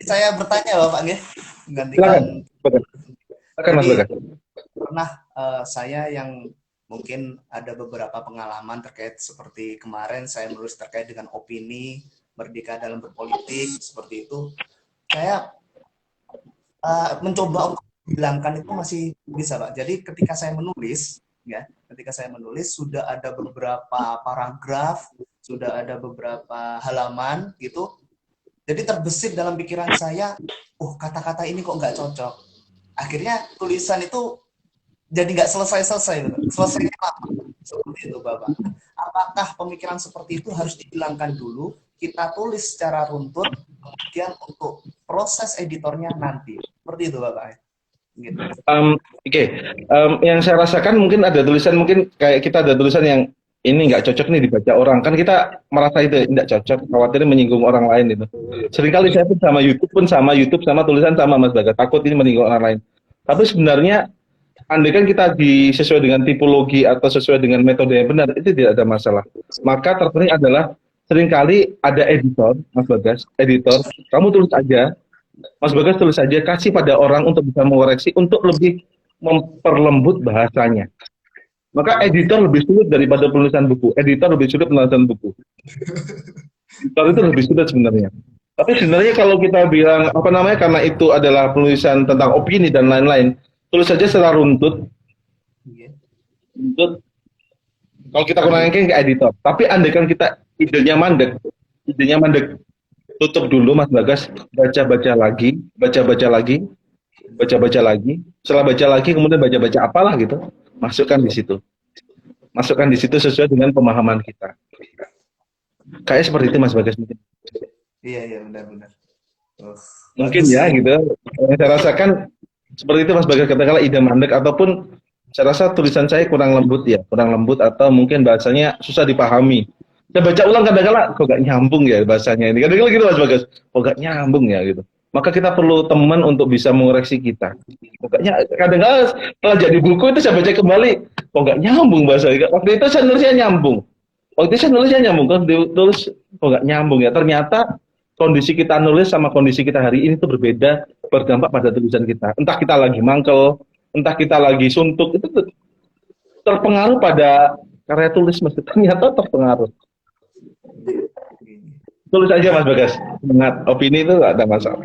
saya bertanya Bapak ya, menggantikan. Silakan Mas Bagas. Pernah saya yang mungkin ada beberapa pengalaman terkait seperti kemarin saya menulis terkait dengan opini merdeka dalam berpolitik seperti itu. Saya mencoba untuk hilangkan itu masih bisa Pak. Jadi ketika saya menulis sudah ada beberapa paragraf, sudah ada beberapa halaman gitu. Jadi terbesit dalam pikiran saya, kata-kata ini kok nggak cocok. Akhirnya tulisan itu jadi nggak selesai-selesai, selesainya lama. Seperti itu Bapak. Apakah pemikiran seperti itu harus dihilangkan dulu? Kita tulis secara runtut, kemudian untuk proses editornya nanti. Seperti itu Bapak. Gitu. Oke. Yang saya rasakan mungkin ada tulisan, mungkin kayak kita ada tulisan yang ini nggak cocok nih dibaca orang. Kan kita merasa itu nggak cocok, khawatirnya menyinggung orang lain itu. Seringkali saya pun sama YouTube sama tulisan sama Mas Bagas, takut ini menyinggung orang lain. Tapi sebenarnya andai kan kita sesuai dengan tipologi atau sesuai dengan metode yang benar, itu tidak ada masalah. Maka terpenting adalah seringkali ada editor, Mas Bagas, kamu tulis aja, Mas Bagas tulis aja, kasih pada orang untuk bisa mengoreksi, untuk lebih memperlembut bahasanya. Maka editor lebih sulit daripada penulisan buku. Editor lebih sulit penulisan buku. Editor itu lebih sulit sebenarnya. Tapi sebenarnya kalau kita bilang, karena itu adalah penulisan tentang opini dan lain-lain, tulis saja secara runtut. Kalau kita kurangin ke editor. Tapi andaikan kita idenya mandek, tutup dulu Mas Bagas, baca-baca lagi. Setelah baca lagi, kemudian baca-baca apalah gitu, masukkan di situ sesuai dengan pemahaman kita. Kayak seperti itu Mas Bagas mungkin. Iya benar-benar. Mungkin ya gitu. Yang saya rasakan seperti itu Mas Bagas, katakanlah ide mandek ataupun saya rasa tulisan saya kurang lembut atau mungkin bahasanya susah dipahami. Saya baca ulang kadang-kadang kok gak nyambung ya bahasanya ini. Kadang-kadang gitu Mas Bagas, kok gak nyambung ya gitu. Maka kita perlu teman untuk bisa mengoreksi kita. Pokoknya kadang-kadang setelah jadi buku itu saya baca kembali, kok gak nyambung bahasanya. Waktu itu saya nulisnya nyambung. Kan tulis kok gak nyambung ya. Ternyata kondisi kita nulis sama kondisi kita hari ini itu berbeda, berdampak pada tulisan kita. Entah kita lagi mangkel, entah kita lagi suntuk, itu terpengaruh pada karya tulis, ternyata terpengaruh. Tulis aja Mas Bagas, semangat, opini itu gak ada masalah.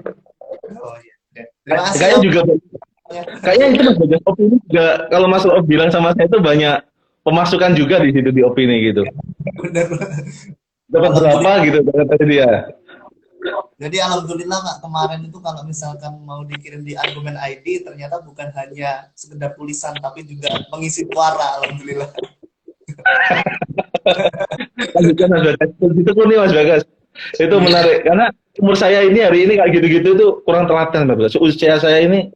Kayaknya itu Mas Bagas, opini juga, kalau Mas Rauf bilang sama saya itu banyak pemasukan juga di situ di opini gitu. Dapat berapa gitu dari dia. Jadi alhamdulillah Pak, kemarin itu kalau misalkan mau dikirim di Argumen ID ternyata bukan hanya sekedar tulisan tapi juga mengisi suara, alhamdulillah. Lanjutkan Mas Bagas, itu pun nih Mas Bagas. Itu menarik karena umur saya ini hari ini kayak gitu-gitu itu kurang telaten Mas Bagas. Usia saya ini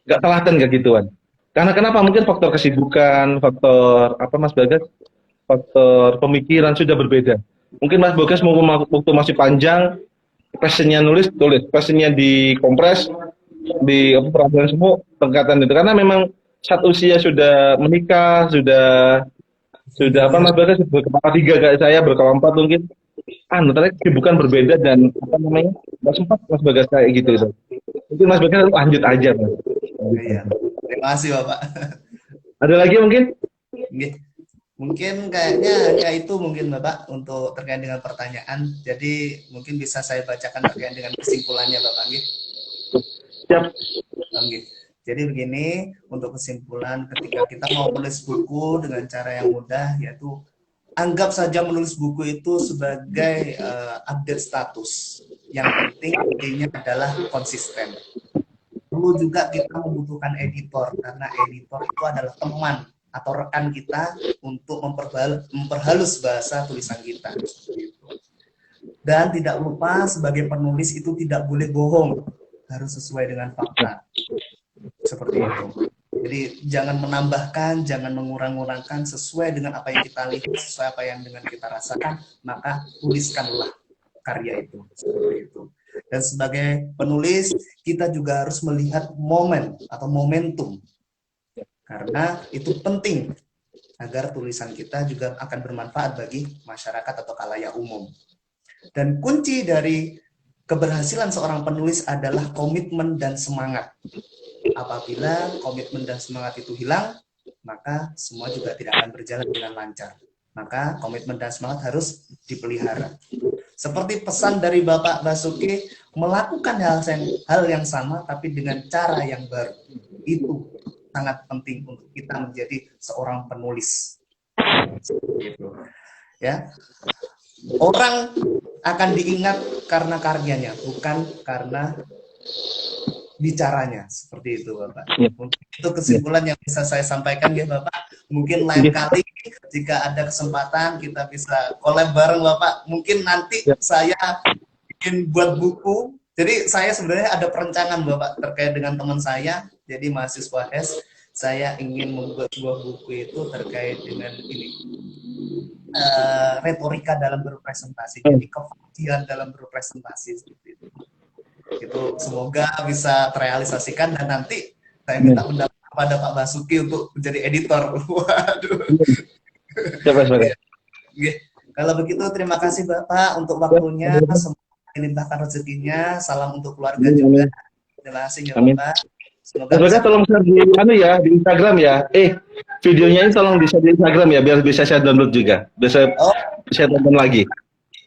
nggak telaten kayak gituan. Karena kenapa? Mungkin faktor kesibukan, faktor apa Mas Bagas? Faktor pemikiran sudah berbeda. Mungkin Mas Bagas waktu masih panjang, passionnya nulis, passionnya dikompres, di apa, peraturan semua tingkatan itu karena memang saat usia sudah menikah, sudah apa Iya, Mas Bagas sudah kepala tiga kayak saya berkepala empat mungkin ternyata kesibukan berbeda dan apa namanya nggak sempat Mas Bagas kayak gitu itu. Mungkin Mas Bagas lanjut aja Mas. Lanjut iya. aja. Terima kasih Bapak. Ada lagi mungkin? Nggih. Mungkin kayaknya hanya itu mungkin Bapak untuk terkait dengan pertanyaan. Jadi mungkin bisa saya bacakan terkait dengan kesimpulannya Bapak. Nggih. Siap. Nggih. Jadi begini, untuk kesimpulan ketika kita mau menulis buku dengan cara yang mudah, yaitu anggap saja menulis buku itu sebagai update status. Yang penting intinya adalah konsisten. Perlu juga kita membutuhkan editor, karena editor itu adalah teman atau rekan kita untuk memperhalus bahasa tulisan kita. Dan tidak lupa sebagai penulis itu tidak boleh bohong, harus sesuai dengan fakta. Seperti itu. Jadi jangan menambahkan, jangan mengurang-urangkan, sesuai dengan apa yang kita lihat, sesuai apa yang dengan kita rasakan, maka tuliskanlah karya itu. Seperti itu. Dan sebagai penulis, kita juga harus melihat momen atau momentum. Karena itu penting agar tulisan kita juga akan bermanfaat bagi masyarakat atau khalayak umum. Dan kunci dari keberhasilan seorang penulis adalah komitmen dan semangat. Apabila komitmen dan semangat itu hilang, maka semua juga tidak akan berjalan dengan lancar. Maka komitmen dan semangat harus dipelihara. Seperti pesan dari Bapak Basuki, melakukan hal yang sama tapi dengan cara yang baru. Itu sangat penting untuk kita menjadi seorang penulis. Gitu. Ya. Orang akan diingat karena karyanya, bukan karena bicaranya. Seperti itu Bapak. Ya. Mungkin itu kesimpulan yang bisa saya sampaikan ya Bapak. Mungkin lain kali jika ada kesempatan kita bisa collab bareng Bapak. Mungkin nanti saya bikin buat buku. Jadi saya sebenarnya ada perencanaan Bapak terkait dengan teman saya, jadi mahasiswa S. Saya ingin membuat sebuah buku itu terkait dengan ini, retorika dalam berpresentasi. Jadi kefasihan dalam berpresentasi seperti itu. Itu semoga bisa terrealisasikan dan nanti saya minta pendapat kepada Pak Basuki untuk menjadi editor. Waduh. Siapa sebagai? Kalau begitu terima kasih Bapak untuk waktunya. Semoga dilimpahkan rezekinya. Salam untuk keluarga juga. Terima kasih ya Bapak. Semoga bisa tolong share di di Instagram ya. Videonya ini tolong di-share di Instagram ya biar bisa saya download juga. Bisa saya tonton lagi.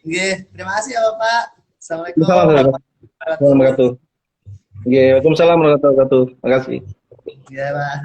Terima kasih ya Bapak. Assalamualaikum warahmatullahi wabarakatuh. Waalaikumsalam warahmatullahi wabarakatuh. Terima kasih. Ya, Pak.